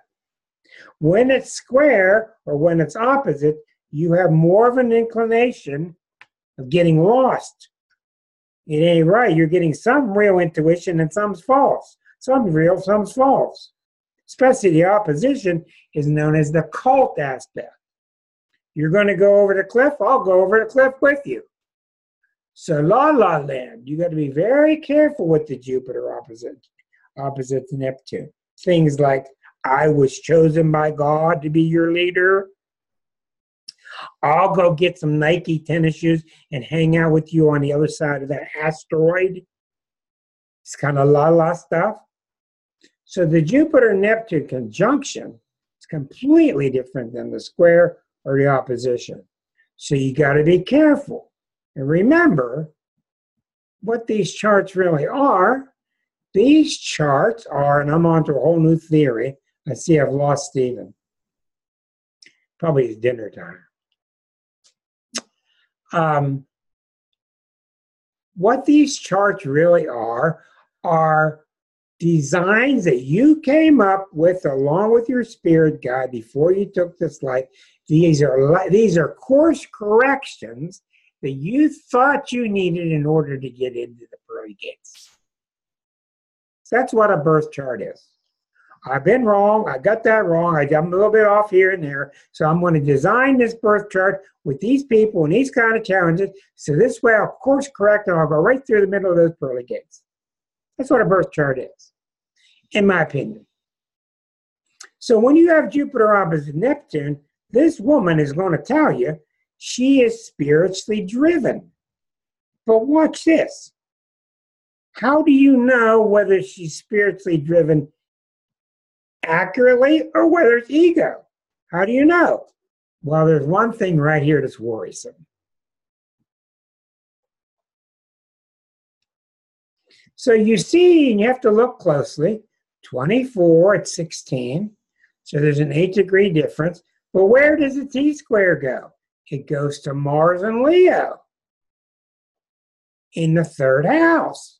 S1: When it's square or when it's opposite, you have more of an inclination of getting lost. It ain't right. You're getting some real intuition and some's false. Some's real, some's false. Especially the opposition is known as the cult aspect. You're going to go over the cliff, I'll go over the cliff with you. So la la land, you got to be very careful with the Jupiter opposite to Neptune. Things like, I was chosen by God to be your leader. I'll go get some Nike tennis shoes and hang out with you on the other side of that asteroid. It's kind of la-la stuff. So the Jupiter-Neptune conjunction is completely different than the square or the opposition. So you got to be careful. And remember what these charts really are. These charts are, and I'm on to a whole new theory. I see I've lost Stephen. Probably it's dinner time. What these charts really are designs that you came up with along with your spirit guide before you took this life. These are course corrections that you thought you needed in order to get into the pearly gates. That's what a birth chart is. I've been wrong. I got that wrong. I'm a little bit off here and there. So I'm going to design this birth chart with these people and these kind of challenges. So this way I'll course correct and I'll go right through the middle of those pearly gates. That's what a birth chart is, in my opinion. So when you have Jupiter opposite Neptune, this woman is going to tell you she is spiritually driven. But watch this. How do you know whether she's spiritually driven accurately or whether it's ego? How do you know? Well, there's one thing right here that's worrisome. So you see, and you have to look closely, 24 at 16. So there's an 8-degree difference. But where does the T-square go? It goes to Mars and Leo in the 3rd house.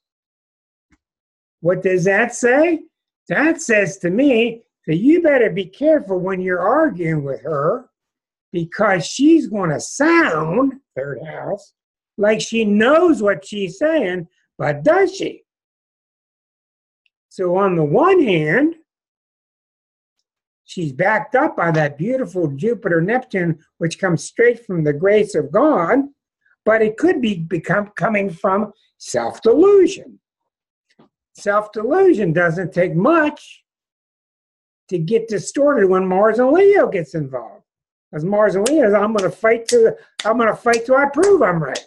S1: What does that say? That says to me that you better be careful when you're arguing with her, because she's going to sound, 3rd house, like she knows what she's saying, but does she? So on the one hand, she's backed up by that beautiful Jupiter-Neptune, which comes straight from the grace of God, but it could be coming from self-delusion. Self-delusion doesn't take much to get distorted when Mars and Leo gets involved. As Mars and Leo, I'm going to fight till I prove I'm right.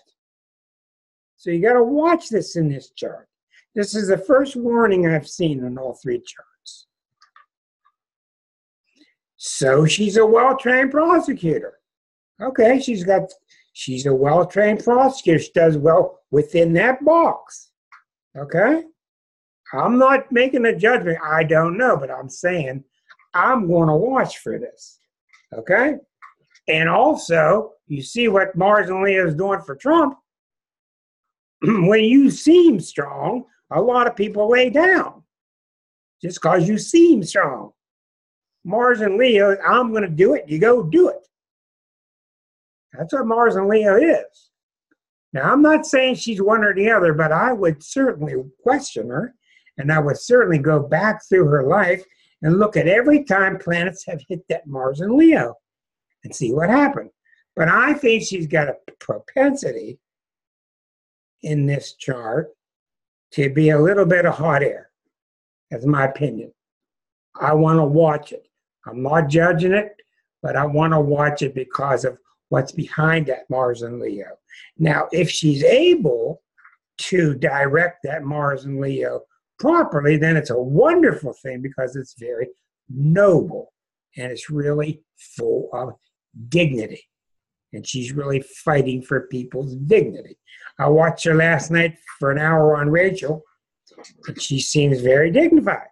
S1: So you got to watch this in this chart. This is the first warning I've seen in all 3 charts. So she's a well-trained prosecutor. Okay, she's a well-trained prosecutor. She does well within that box. Okay? I'm not making a judgment. I don't know, but I'm saying I'm going to watch for this. Okay? And also, you see what Mars and Leo is doing for Trump. When you seem strong, a lot of people lay down just because you seem strong. Mars and Leo, I'm going to do it. You go do it. That's what Mars and Leo is. Now, I'm not saying she's one or the other, but I would certainly question her, and I would certainly go back through her life and look at every time planets have hit that Mars and Leo and see what happened. But I think she's got a propensity in this chart to be a little bit of hot air. That's my opinion. I want to watch it. I'm not judging it, but I want to watch it because of what's behind that Mars and Leo. Now, if she's able to direct that Mars and Leo properly, then it's a wonderful thing because it's very noble and it's really full of dignity. And she's really fighting for people's dignity. I watched her last night for an hour on Rachel, and she seems very dignified.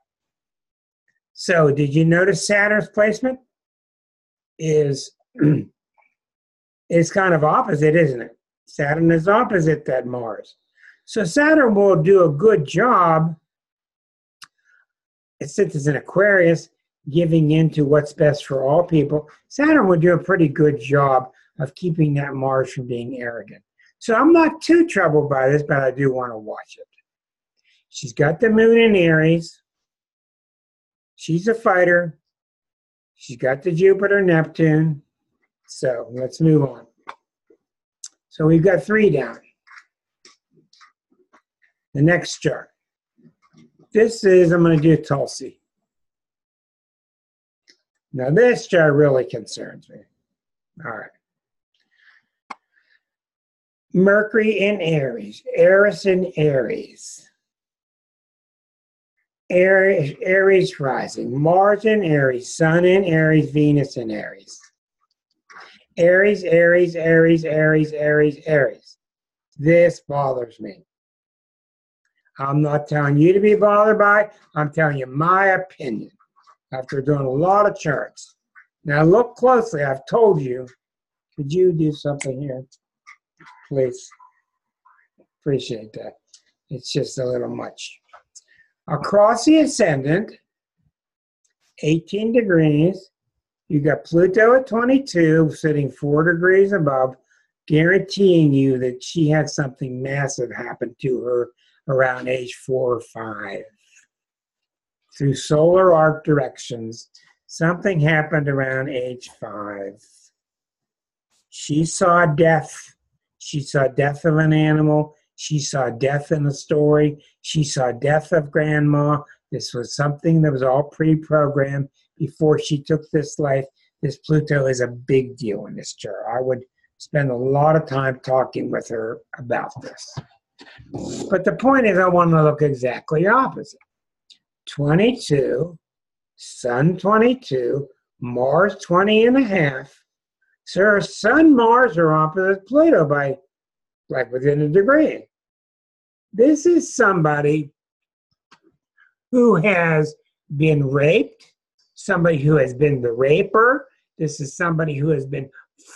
S1: So, did you notice Saturn's placement is kind of opposite, isn't it? Saturn is opposite that Mars. So Saturn will do a good job, since it's in Aquarius, giving into what's best for all people. Saturn will do a pretty good job of keeping that Mars from being arrogant. So I'm not too troubled by this, but I do want to watch it. She's got the moon in Aries. She's a fighter. She's got the Jupiter, Neptune. So let's move on. So we've got 3 down. The next chart. This is, I'm going to do Tulsi. Now this chart really concerns me. All right. Mercury in Aries, Eris in Aries, Aries rising, Mars in Aries, Sun in Aries, Venus in Aries. Aries, Aries, Aries, Aries, Aries, Aries. This bothers me. I'm not telling you to be bothered by it. I'm telling you my opinion after doing a lot of charts. Now look closely. I've told you. Could you do something here? Please. Appreciate that. It's just a little much. Across the ascendant, 18 degrees, you got Pluto at 22, sitting 4 degrees above, guaranteeing you that she had something massive happen to her around age 4 or 5. Through solar arc directions, something happened around age 5. She saw death. She saw death of an animal. She saw death in a story. She saw death of grandma. This was something that was all pre-programmed before she took this life. This Pluto is a big deal in this chart. I would spend a lot of time talking with her about this. But the point is, I want to look exactly opposite. 22, Sun 22, Mars 20 and a half. So her Sun, Mars are opposite Pluto by like within a degree. This is somebody who has been raped, somebody who has been the raper. This is somebody who has been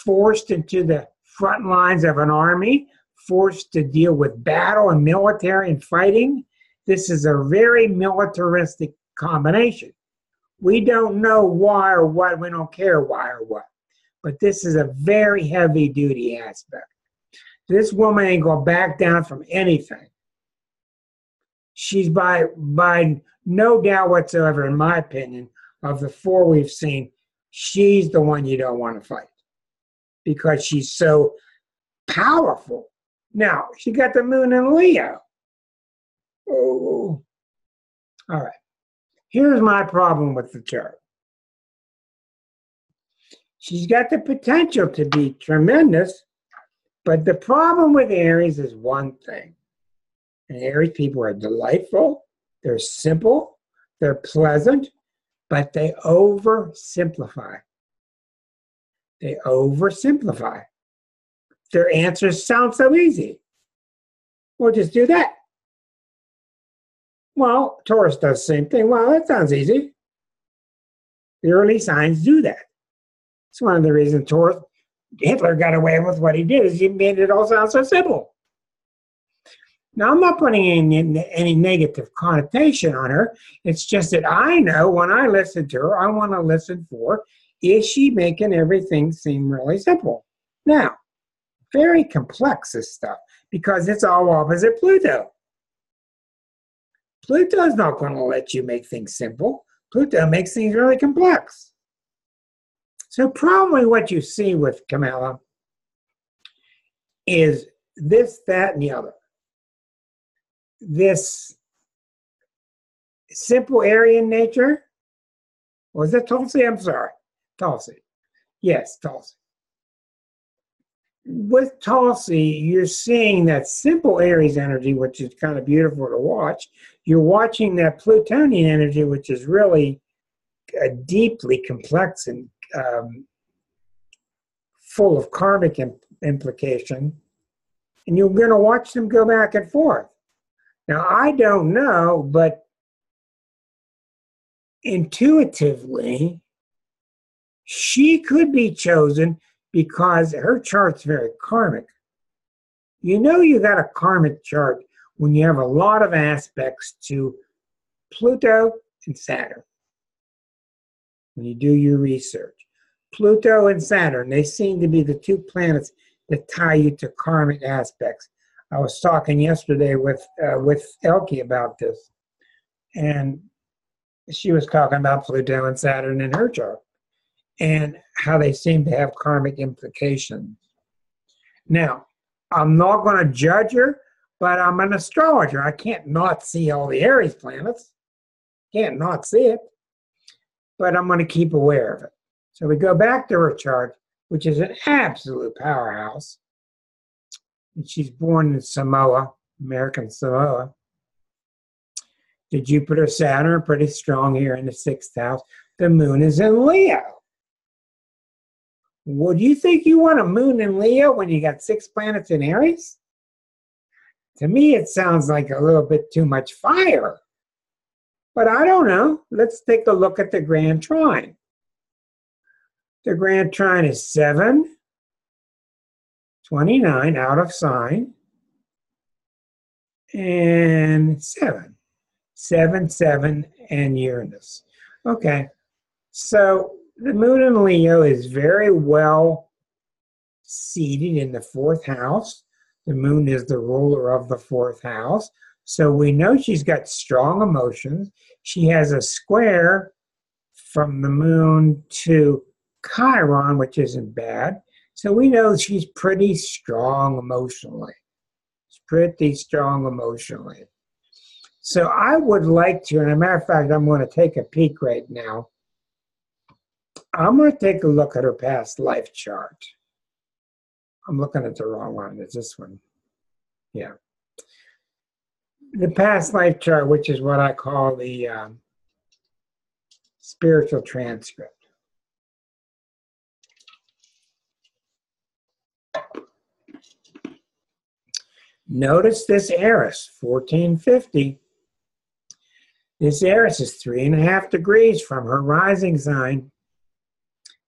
S1: forced into the front lines of an army, forced to deal with battle and military and fighting. This is a very militaristic combination. We don't know why or what. We don't care why or what. But this is a very heavy-duty aspect. This woman ain't going to back down from anything. She's by no doubt whatsoever, in my opinion, of the four we've seen, she's the one you don't want to fight because she's so powerful. Now, she got the moon in Leo. Oh. All right. Here's my problem with the chart. She's got the potential to be tremendous, but the problem with Aries is one thing. And Aries people are delightful, they're simple, they're pleasant, but they oversimplify. They oversimplify. Their answers sound so easy. We'll just do that. Well, Taurus does the same thing. Well, that sounds easy. The early signs do that. It's one of the reasons Hitler got away with what he did, is he made it all sound so simple. Now, I'm not putting any negative connotation on her. It's just that I know when I listen to her, I want to listen for, is she making everything seem really simple? Now, very complex, this stuff, because it's all opposite Pluto. Pluto's not going to let you make things simple. Pluto makes things really complex. So probably what you see with Kamala is this, that, and the other. This simple Aryan nature. Was it Tulsi? I'm sorry. Tulsi. Yes, Tulsi. With Tulsi, you're seeing that simple Aries energy, which is kind of beautiful to watch. You're watching that Plutonian energy, which is really deeply complex and full of karmic implication. And you're going to watch them go back and forth. Now, I don't know, but intuitively, she could be chosen because her chart's very karmic. You know you got a karmic chart when you have a lot of aspects to Pluto and Saturn. When you do your research. Pluto and Saturn, they seem to be the two planets that tie you to karmic aspects. I was talking yesterday with Elke about this, and she was talking about Pluto and Saturn in her chart and how they seem to have karmic implications. Now, I'm not going to judge her, but I'm an astrologer. I can't not see all the Aries planets. Can't not see it, but I'm going to keep aware of it. So we go back to her chart, which is an absolute powerhouse. And she's born in Samoa, American Samoa. The Jupiter Saturn are pretty strong here in the 6th house. The moon is in Leo. Well, do you think you want a moon in Leo when you got 6 planets in Aries? To me, it sounds like a little bit too much fire. But I don't know. Let's take a look at the Grand Trine. The Grand Trine is 7, 29 out of sign, and 7. 7, 7, and Uranus. Okay, so the moon in Leo is very well seated in the 4th house. The moon is the ruler of the 4th house. So we know she's got strong emotions. She has a square from the moon to Chiron, which isn't bad. So we know she's pretty strong emotionally. She's pretty strong emotionally. So I would like to, and as a matter of fact, I'm going to take a peek right now. I'm going to take a look at her past life chart. I'm looking at the wrong one. It's this one. Yeah. The past life chart, which is what I call the spiritual transcript. Notice this Eris, 1450. This Eris is 3.5 degrees from her rising sign.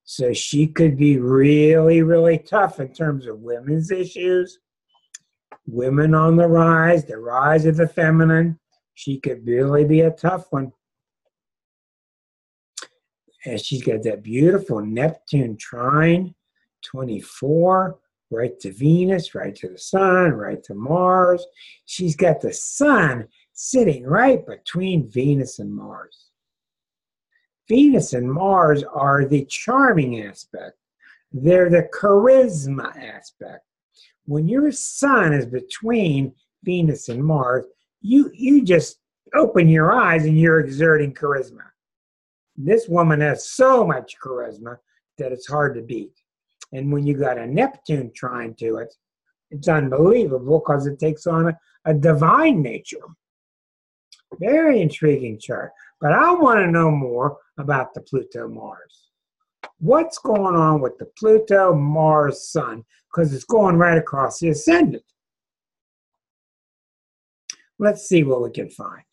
S1: So she could be really, really tough in terms of women's issues, women on the rise of the feminine. She could really be a tough one. And she's got that beautiful Neptune trine, 24, right to Venus, right to the sun, right to Mars. She's got the sun sitting right between Venus and Mars. Venus and Mars are the charming aspect. They're the charisma aspect. When your sun is between Venus and Mars, you just open your eyes and you're exerting charisma. This woman has so much charisma that it's hard to beat. And when you got a Neptune trine to it, it's unbelievable because it takes on a divine nature. Very intriguing chart. But I want to know more about the Pluto-Mars. What's going on with the Pluto-Mars-Sun? Because it's going right across the ascendant. Let's see what we can find.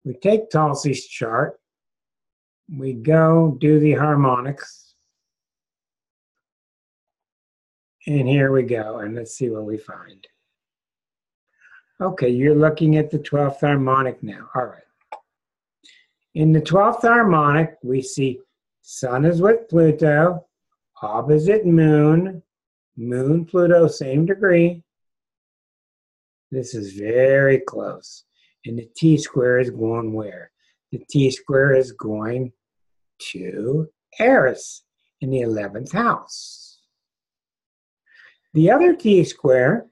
S1: We take Tulsi's chart. We go do the harmonics. And here we go. And let's see what we find. Okay, you're looking at the 12th harmonic now. All right. In the 12th harmonic, we see Sun is with Pluto, opposite Moon, Moon, Pluto, same degree. This is very close. And the T-square is going where? The T-square is going to Eris in the 11th house. The other T-square,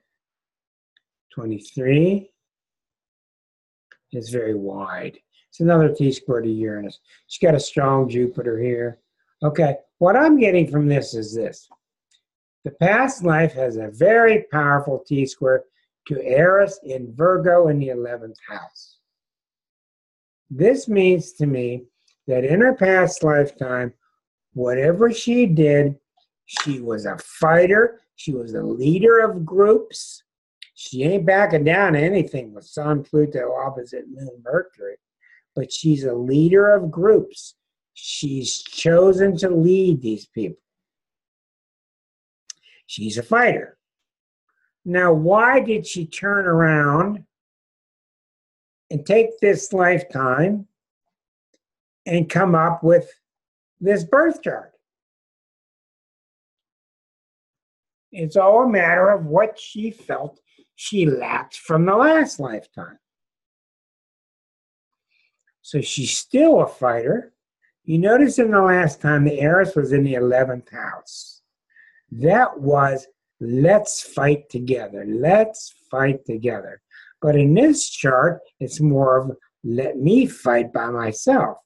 S1: 23, is very wide. It's another T-square to Uranus. She's got a strong Jupiter here. Okay, what I'm getting from this is this. The past life has a very powerful T-square to Eris in Virgo in the 11th house. This means to me that in her past lifetime, whatever she did, she was a fighter. She was a leader of groups. She ain't backing down to anything with Sun, Pluto, opposite Moon, Mercury. But she's a leader of groups. She's chosen to lead these people. She's a fighter. Now, why did she turn around and take this lifetime and come up with this birth chart? It's all a matter of what she felt she lacked from the last lifetime. So she's still a fighter. You notice in the last time the Eris was in the 11th house. That was, let's fight together. Let's fight together. But in this chart, it's more of, let me fight by myself.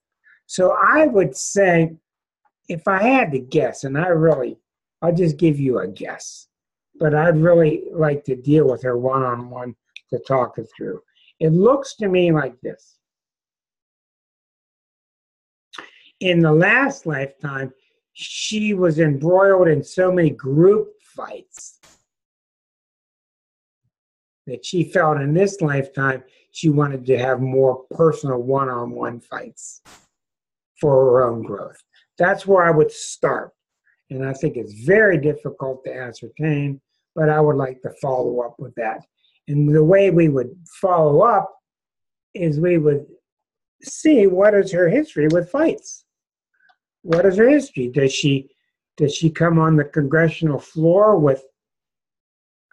S1: So I would say, if I had to guess, and I'll just give you a guess, but I'd really like to deal with her one-on-one to talk it through. It looks to me like this. In the last lifetime, she was embroiled in so many group fights that she felt in this lifetime she wanted to have more personal one-on-one fights for her own growth. That's where I would start. And I think it's very difficult to ascertain, but I would like to follow up with that. And the way we would follow up is we would see what is her history with fights. What is her history? Does she come on the congressional floor with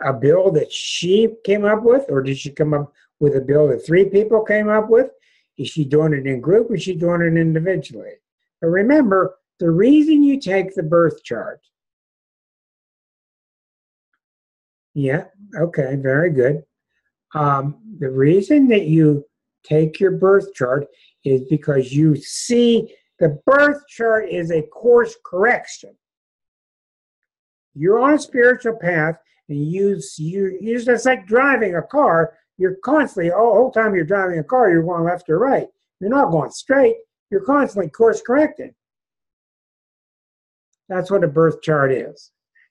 S1: a bill that she came up with, or did she come up with a bill that 3 people came up with? Is she doing it in group, or is she doing it individually? But remember, the reason you take the birth chart. Yeah, okay, very good. The reason that you take your birth chart is because you see the birth chart is a course correction. You're on a spiritual path, and you just like driving a car. You're constantly, the whole time you're driving a car, you're going left or right. You're not going straight. You're constantly course correcting. That's what a birth chart is.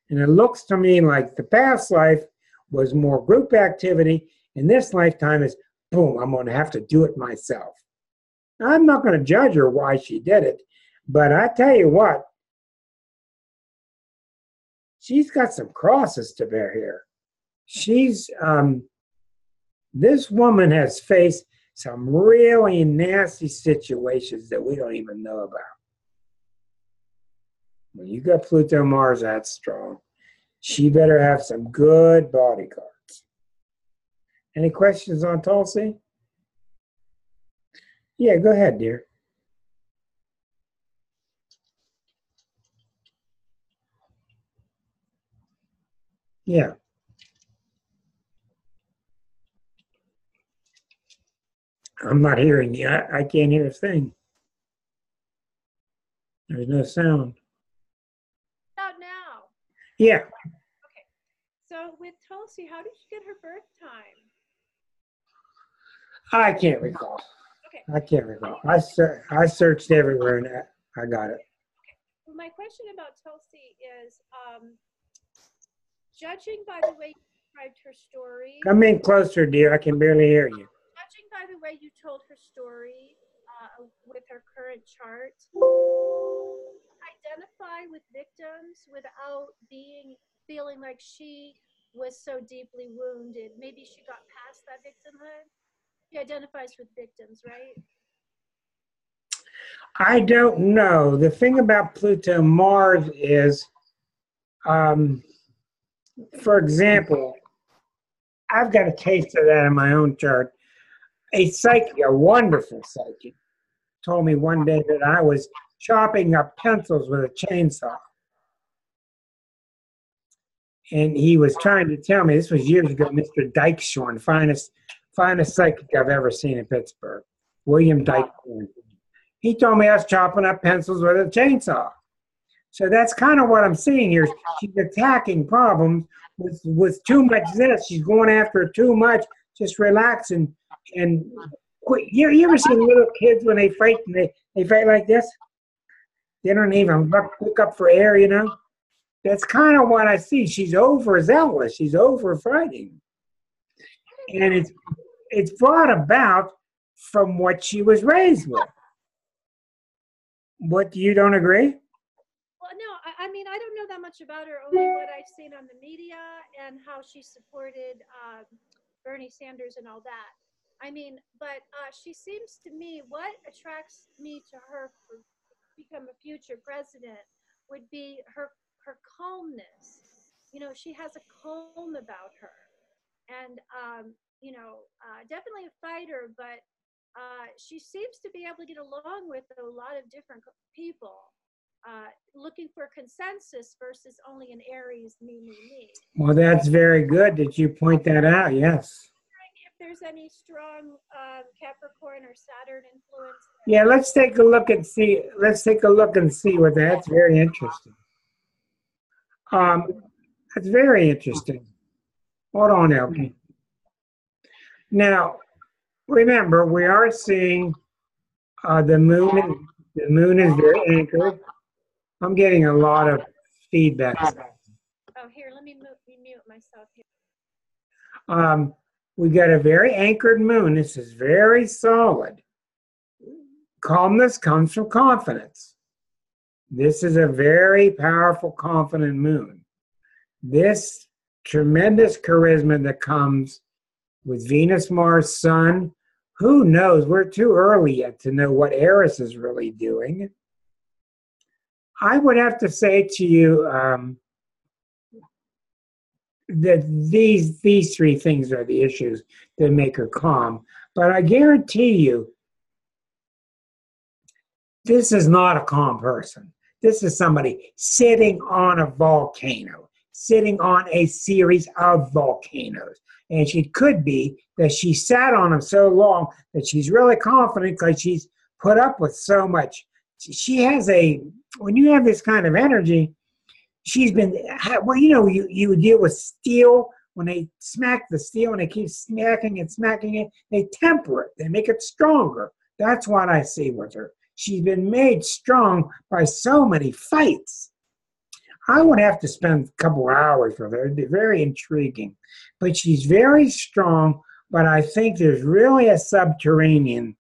S1: And it looks to me like the past life was more group activity. In this lifetime is, boom, I'm going to have to do it myself. Now, I'm not going to judge her why she did it, but I tell you what, she's got some crosses to bear here. This woman has faced some really nasty situations that we don't even know about. When you got Pluto Mars that strong, she better have some good bodyguards. Any questions on Tulsi? Yeah, go ahead, dear. Yeah. I'm not hearing you. I can't hear a thing. There's no sound.
S2: Not now.
S1: Yeah.
S2: Okay. So with Tulsi, how did you get her birth time?
S1: I can't recall.
S2: Okay.
S1: I can't recall. I searched everywhere and I got it.
S2: Okay. Well, my question about Tulsi is, judging by the way you described her story.
S1: Come in closer, dear. I can barely hear you.
S2: Judging by the way you told her story with her current chart, identify with victims without feeling like she was so deeply wounded. Maybe she got past that victimhood. She identifies with victims, right?
S1: I don't know. The thing about Pluto Mars is, for example, I've got a taste of that in my own chart. A psychic, a wonderful psychic, told me one day that I was chopping up pencils with a chainsaw. And he was trying to tell me, this was years ago, Mr. Dykeshorn, finest psychic I've ever seen in Pittsburgh, William Dykeshorn. He told me I was chopping up pencils with a chainsaw. So that's kind of what I'm seeing here. She's attacking problems with too much this. She's going after too much. Just relax and quit. You ever see little kids when they fight and they fight like this? They don't even look up for air, you know? That's kind of what I see. She's overzealous. She's over fighting. And it's brought about from what she was raised with. What, you don't agree?
S2: Well, no, I mean, I don't know that much about her, only what I've seen on the media and how she supported Bernie Sanders and all that. I mean, but she seems to me, what attracts me to her for become a future president would be her calmness. You know, she has a calm about her. And, definitely a fighter, but she seems to be able to get along with a lot of different people, looking for consensus versus only an Aries, me.
S1: Well, that's very good that you point that out, yes.
S2: If there's any strong Capricorn or Saturn influence.
S1: Yeah, let's take a look and see. Let's take a look and see what that's very interesting. That's very interesting. Hold on, Elkie. Now, remember, we are seeing the moon. The moon is very anchored. I'm getting a lot of feedback.
S2: Oh, here, let me mute myself here.
S1: We got a very anchored moon. This is very solid. Calmness comes from confidence. This is a very powerful, confident moon. This tremendous charisma that comes with Venus, Mars, Sun. Who knows? We're too early yet to know what Eris is really doing. I would have to say to you that these three things are the issues that make her calm. But I guarantee you, this is not a calm person. This is somebody sitting on a volcano, sitting on a series of volcanoes. And she could be that she sat on them so long that she's really confident because she's put up with so much. She has when you have this kind of energy, she's been, well, you deal with steel. When they smack the steel and they keep smacking it, they temper it. They make it stronger. That's what I see with her. She's been made strong by so many fights. I would have to spend a couple hours with her. It'd be very intriguing. But she's very strong, but I think there's really a subterranean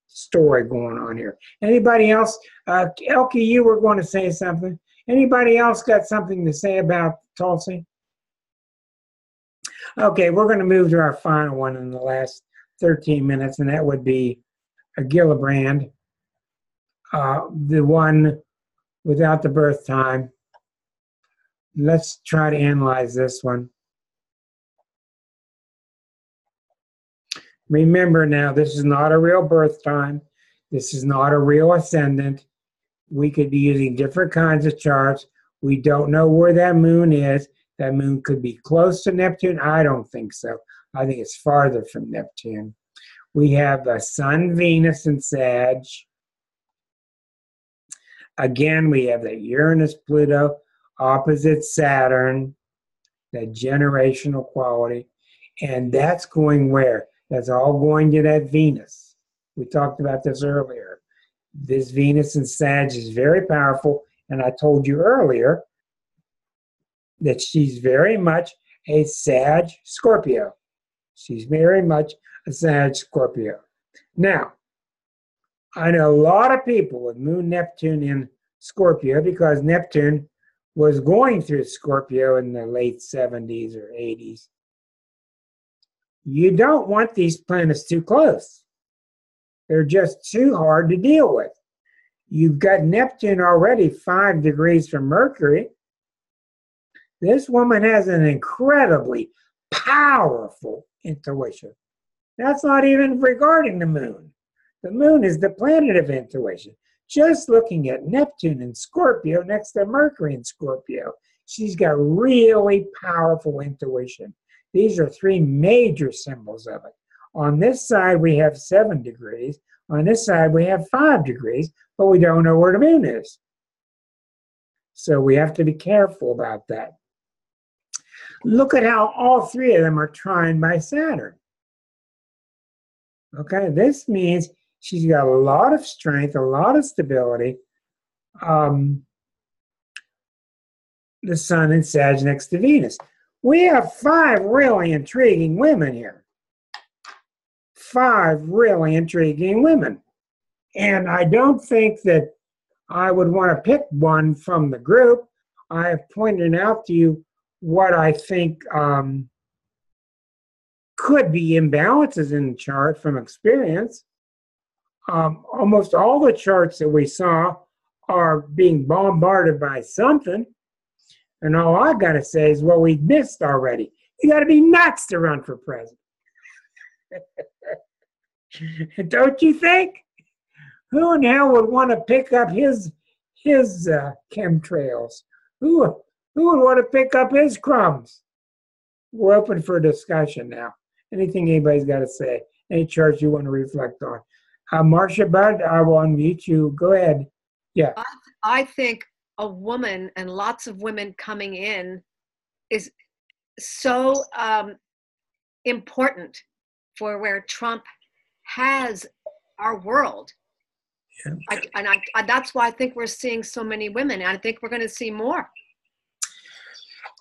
S1: story going on here. Anybody else? Elke, you were going to say something. Anybody else got something to say about Tulsi? Okay, we're going to move to our final one in the last 13 minutes, and that would be Gillibrand, the one without the birth time. Let's try to analyze this one. Remember now, this is not a real birth time. This is not a real ascendant. We could be using different kinds of charts. We don't know where that moon is. That moon could be close to Neptune. I don't think so. I think it's farther from Neptune. We have the Sun, Venus, and Sag. Again, we have the Uranus, Pluto, opposite Saturn, that generational quality. And that's going where? That's all going to that Venus. We talked about this earlier. This Venus and Sag is very powerful. And I told you earlier that she's very much a Sag Scorpio. She's very much a Sag Scorpio. Now, I know a lot of people with Moon Neptune in Scorpio because Neptune was going through Scorpio in the late 70s or 80s. You don't want these planets too close. They're just too hard to deal with. You've got Neptune already 5 degrees from Mercury. This woman has an incredibly powerful intuition. That's not even regarding the moon. The moon is the planet of intuition. Just looking at Neptune in Scorpio next to Mercury in Scorpio, she's got really powerful intuition. These are 3 major symbols of it. On this side, we have 7 degrees. On this side, we have 5 degrees, but we don't know where the moon is. So we have to be careful about that. Look at how all 3 of them are trine by Saturn. Okay, this means she's got a lot of strength, a lot of stability. The Sun and Sag next to Venus. We have 5 really intriguing women here. 5 really intriguing women. And I don't think that I would want to pick one from the group. I have pointed out to you what I think could be imbalances in the chart from experience. Almost all the charts that we saw are being bombarded by something. And all I got to say is, well, we missed already. You got to be nuts to run for president. Don't you think? Who in hell would want to pick up his chemtrails? Who would want to pick up his crumbs? We're open for discussion now. Anything anybody's got to say? Any charts you want to reflect on? Marcia Budd, I will unmute you. Go ahead. Yeah.
S3: I think a woman and lots of women coming in is so important for where Trump has our world. Yeah. That's why I think we're seeing so many women. And I think we're going to see more.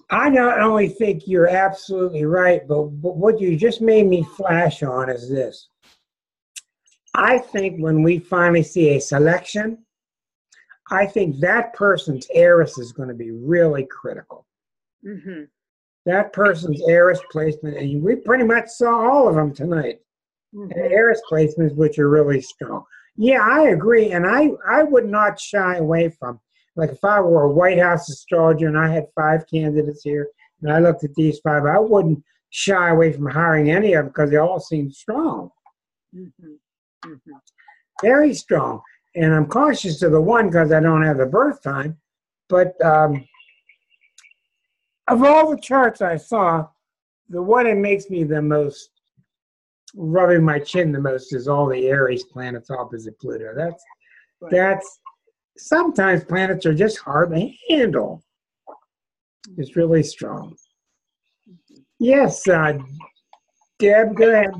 S1: I not only think you're absolutely right, but what you just made me flash on is this. I think when we finally see a selection, I think that person's heiress is going to be really critical. Mm-hmm. That person's heiress placement, and we pretty much saw all of them tonight. Mm-hmm. Heiress placements, which are really strong. Yeah, I agree, and I would not shy away from, like if I were a White House astrologer and I had 5 candidates here, and I looked at these 5, I wouldn't shy away from hiring any of them because they all seem strong. Mm-hmm. Mm-hmm. Very strong. And I'm cautious of the one because I don't have the birth time. But of all the charts I saw, the one that makes me the most, rubbing my chin the most, is all the Aries planets opposite Pluto. That's sometimes planets are just hard to handle. It's really strong. Yes, Deb, go ahead.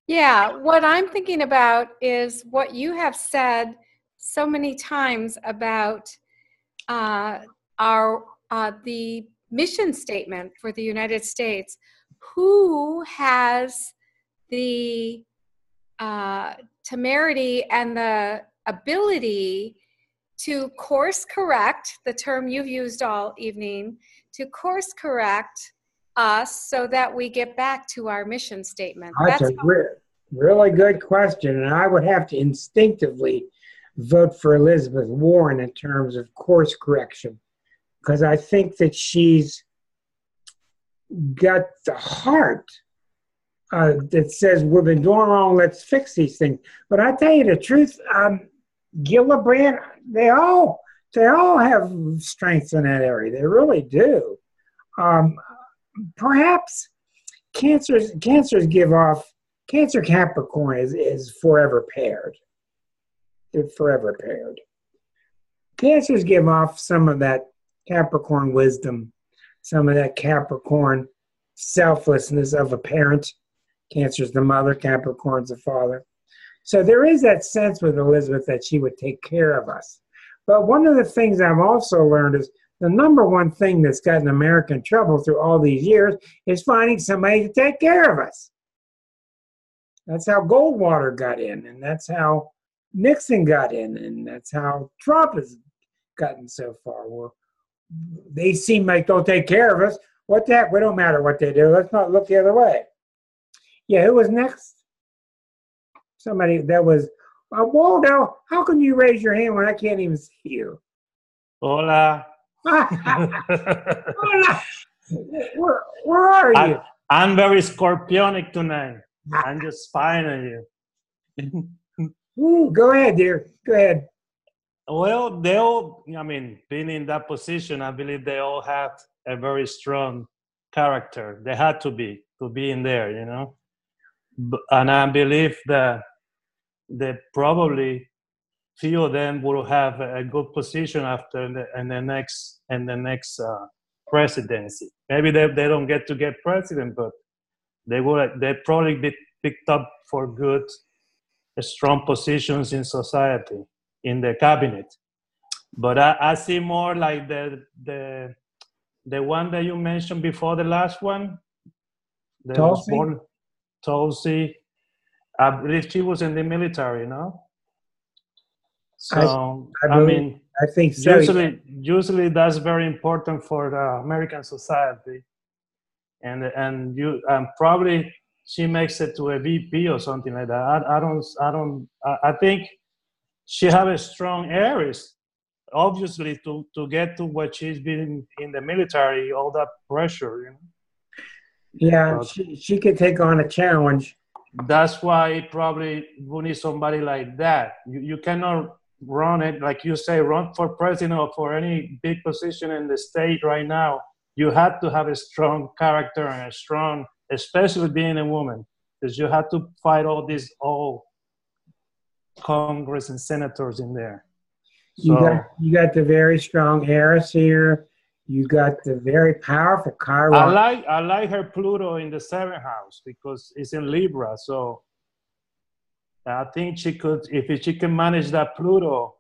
S4: Yeah, what I'm thinking about is what you have said so many times about the mission statement for the United States, who has the temerity and the ability to course correct, the term you've used all evening, to course correct us so that we get back to our mission statement?
S1: That's a really good question, and I would have to instinctively vote for Elizabeth Warren in terms of course correction, because I think that she's got the heart that says we've been doing wrong, let's fix these things. But I tell you the truth, Gillibrand, they all have strengths in that area. They really do. Perhaps Cancer Capricorn is forever paired. They're forever paired. Cancers give off some of that Capricorn wisdom, some of that Capricorn selflessness of a parent. Cancer's the mother, Capricorn's the father. So there is that sense with Elizabeth that she would take care of us. But one of the things I've also learned is the number one thing that's gotten America in trouble through all these years is finding somebody to take care of us. That's how Goldwater got in, and that's how Nixon got in, and that's how Trump has gotten so far. Well, they seem like they'll take care of us. What the heck? We don't matter what they do. Let's not look the other way. Yeah, who was next? Somebody that was, Waldo, how can you raise your hand when I can't even see you?
S5: Hola.
S1: Hola. Where are you?
S5: I'm very scorpionic tonight. I'm just spying on you.
S1: Ooh, go ahead, dear. Go ahead.
S5: Well, being in that position, I believe they all have a very strong character. They had to be in there, you know. And I believe that probably few of them will have a good position after in the next presidency. Maybe they don't get president, but they probably be picked up for good, strong positions in society, in the cabinet. But I see more like the one that you mentioned before, the last one. Tulsi. I believe she was in the military, no? So
S1: I think so.
S5: Usually that's very important for the American society, and probably she makes it to a VP or something like that. I think she have a strong Aries, obviously, to get to what she's been in the military, all that pressure, you know.
S1: Yeah, she could take on a challenge.
S5: That's why probably we need somebody like that. You cannot run it, like you say, run for president or for any big position in the state right now. You have to have a strong character and a strong, especially being a woman, because you have to fight all Congress and senators in there. So,
S1: you got the very strong Harris here. You got the very powerful Chiron.
S5: I like her Pluto in the 7th house because it's in Libra. So I think she could, if she can manage that Pluto,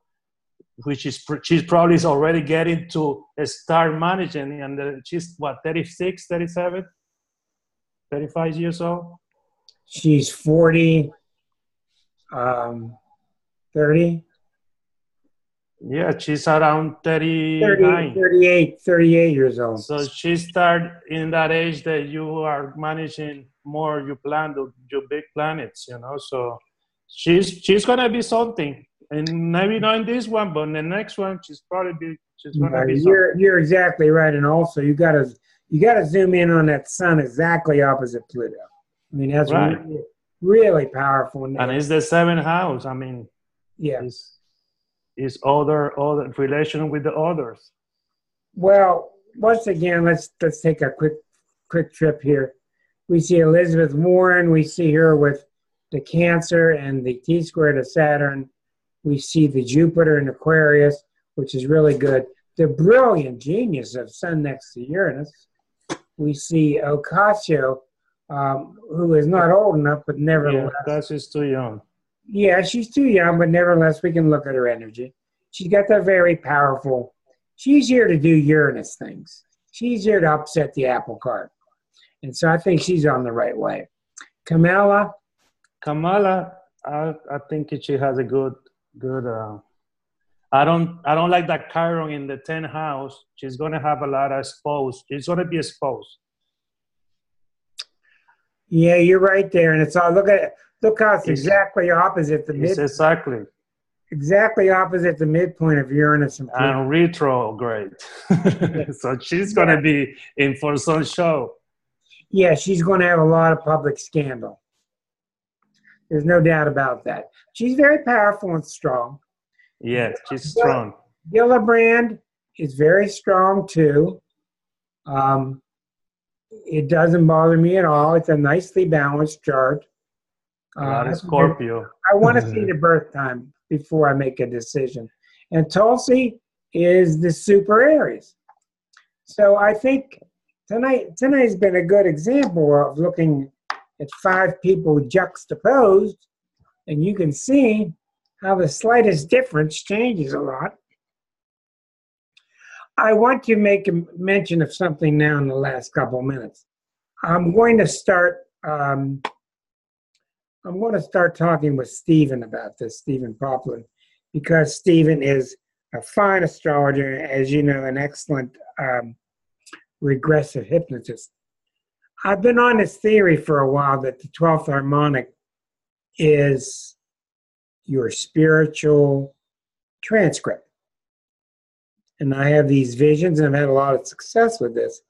S5: which she's probably already getting to start managing, and she's what, 36, 37, 35 years old?
S1: She's 40, 30.
S5: Yeah, she's around 39.
S1: 38 years old.
S5: So she started in that age that you are managing more your big planets, you know. So she's gonna be something, and maybe not in this one, but in the next one, she's gonna be something.
S1: You're exactly right, and also you gotta zoom in on that sun exactly opposite Pluto. I mean, that's right. really powerful.
S5: And it's the 7th house. I mean,
S1: yeah.
S5: Is other relation with the others.
S1: Well, once again, let's take a quick trip here. We see Elizabeth Warren. We see her with the Cancer and the T-squared of Saturn. We see the Jupiter in Aquarius, which is really good. The brilliant genius of Sun next to Uranus. We see Ocasio, who is not old enough, but nevertheless.
S5: Yeah, Ocasio's too young.
S1: Yeah, she's too young, but nevertheless, we can look at her energy. She's got that very powerful She's here to do Uranus things. She's here to upset the apple cart. And so I think she's on the right way. Kamala,
S5: I think she has a good. I don't like that Chiron in the 10th house. She's gonna have a lot of exposed. She's gonna be exposed.
S1: yeah, you're right there. And it's all, look how it's exactly opposite the exactly opposite the midpoint of Uranus and Pluto.
S5: And retrograde. So she's gonna be in for some show.
S1: Yeah, she's going to have a lot of public scandal. There's no doubt about that. She's very powerful and strong.
S5: Yes, she's strong.
S1: Gillibrand is very strong too. It doesn't bother me at all. It's a nicely balanced chart.
S5: Scorpio.
S1: I want to see the birth time before I make a decision. And Tulsi is the super Aries. So I think tonight's been a good example of looking at 5 people juxtaposed, and you can see how the slightest difference changes a lot. I want to make a mention of something now in the last couple of minutes. I'm going to start talking with Stephen about this, Stephen Poplin, because Stephen is a fine astrologer, as you know, an excellent regressive hypnotist. I've been on this theory for a while that the 12th harmonic is your spiritual transcript. And I have these visions, and I've had a lot of success with this.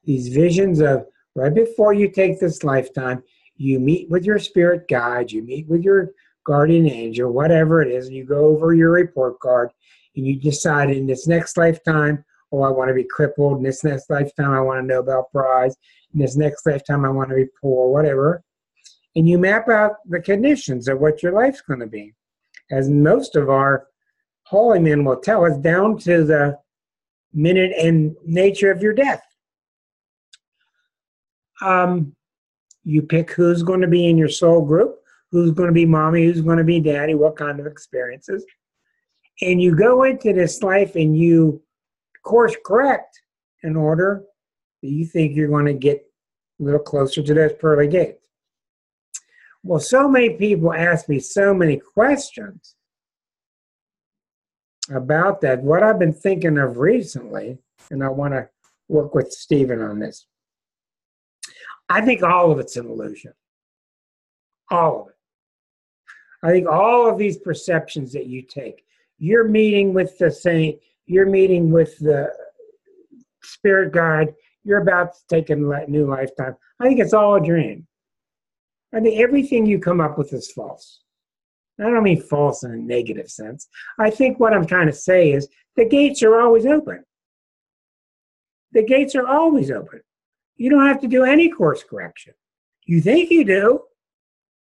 S1: These visions of right before you take this lifetime, you meet with your spirit guide, you meet with your guardian angel, whatever it is, and you go over your report card, and you decide in this next lifetime, oh, I want to be crippled. In this next lifetime, I want a Nobel Prize. In this next lifetime, I want to be poor, whatever. And you map out the conditions of what your life's going to be. As most of our holy men will tell us, down to the minute and nature of your death. You pick who's going to be in your soul group, who's going to be mommy, who's going to be daddy, what kind of experiences. And you go into this life and you course correct in order that you think you're going to get a little closer to those pearly gates. Well, so many people ask me so many questions about that. What I've been thinking of recently, and I want to work with Stephen on this, I think all of it's an illusion. All of it. I think all of these perceptions that you take, you're meeting with the saint, you're meeting with the spirit guide, you're about to take a new lifetime. I think it's all a dream. I think everything you come up with is false. I don't mean false in a negative sense. I think what I'm trying to say is the gates are always open. The gates are always open. You don't have to do any course correction. You think you do.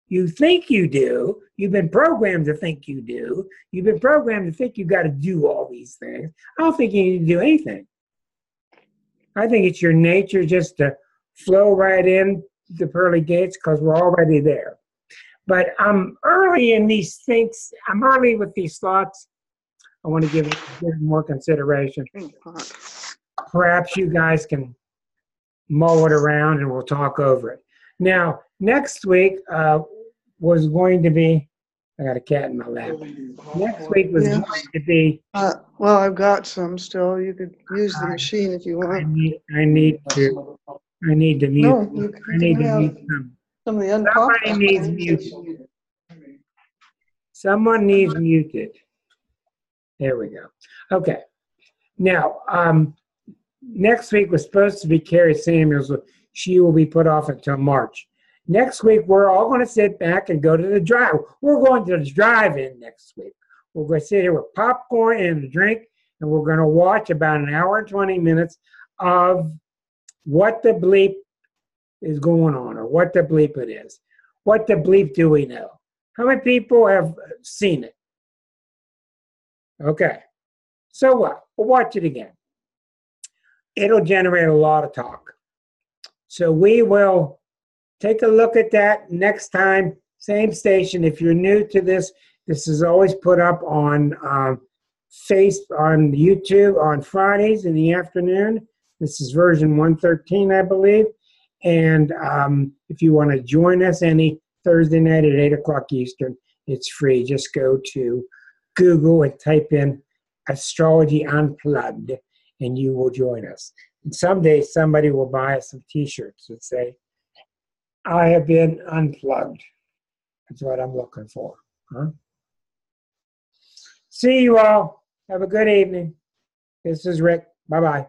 S1: You think you do. You've been programmed to think you do. You've been programmed to think you've got to do all these things. I don't think you need to do anything. I think it's your nature just to flow right in the pearly gates because we're already there. But I'm early in these things. I'm early with these thoughts. I want to give more consideration. Perhaps you guys can mull it around and we'll talk over it. Now, next week was going to be, I got a cat in my lap. Next week was going to be.
S6: Well, I've got some still. You could use the machine if you want.
S1: I need to mute.
S6: No,
S1: I need to mute
S6: some of the
S1: somebody needs muted. Someone needs muted. There we go. Okay. Now, next week was supposed to be Carrie Samuels. She will be put off until March. Next week, we're all going to sit back and go to the drive. We're going to the drive-in next week. We're going to sit here with popcorn and a drink, and we're going to watch about an hour and 20 minutes of what the bleep is going on, or what the bleep it is. What the bleep do we know? How many people have seen it? Okay. So what? We'll watch it again. It'll generate a lot of talk. So we will take a look at that next time, same station. If you're new to this, this is always put up on on YouTube on Fridays in the afternoon. This is version 113, I believe. And if you want to join us any Thursday night at 8 o'clock Eastern, it's free. Just go to Google and type in Astrology Unplugged, and you will join us. And someday somebody will buy us some T-shirts that say, I have been unplugged. That's what I'm looking for. Huh? See you all. Have a good evening. This is Rick. Bye-bye.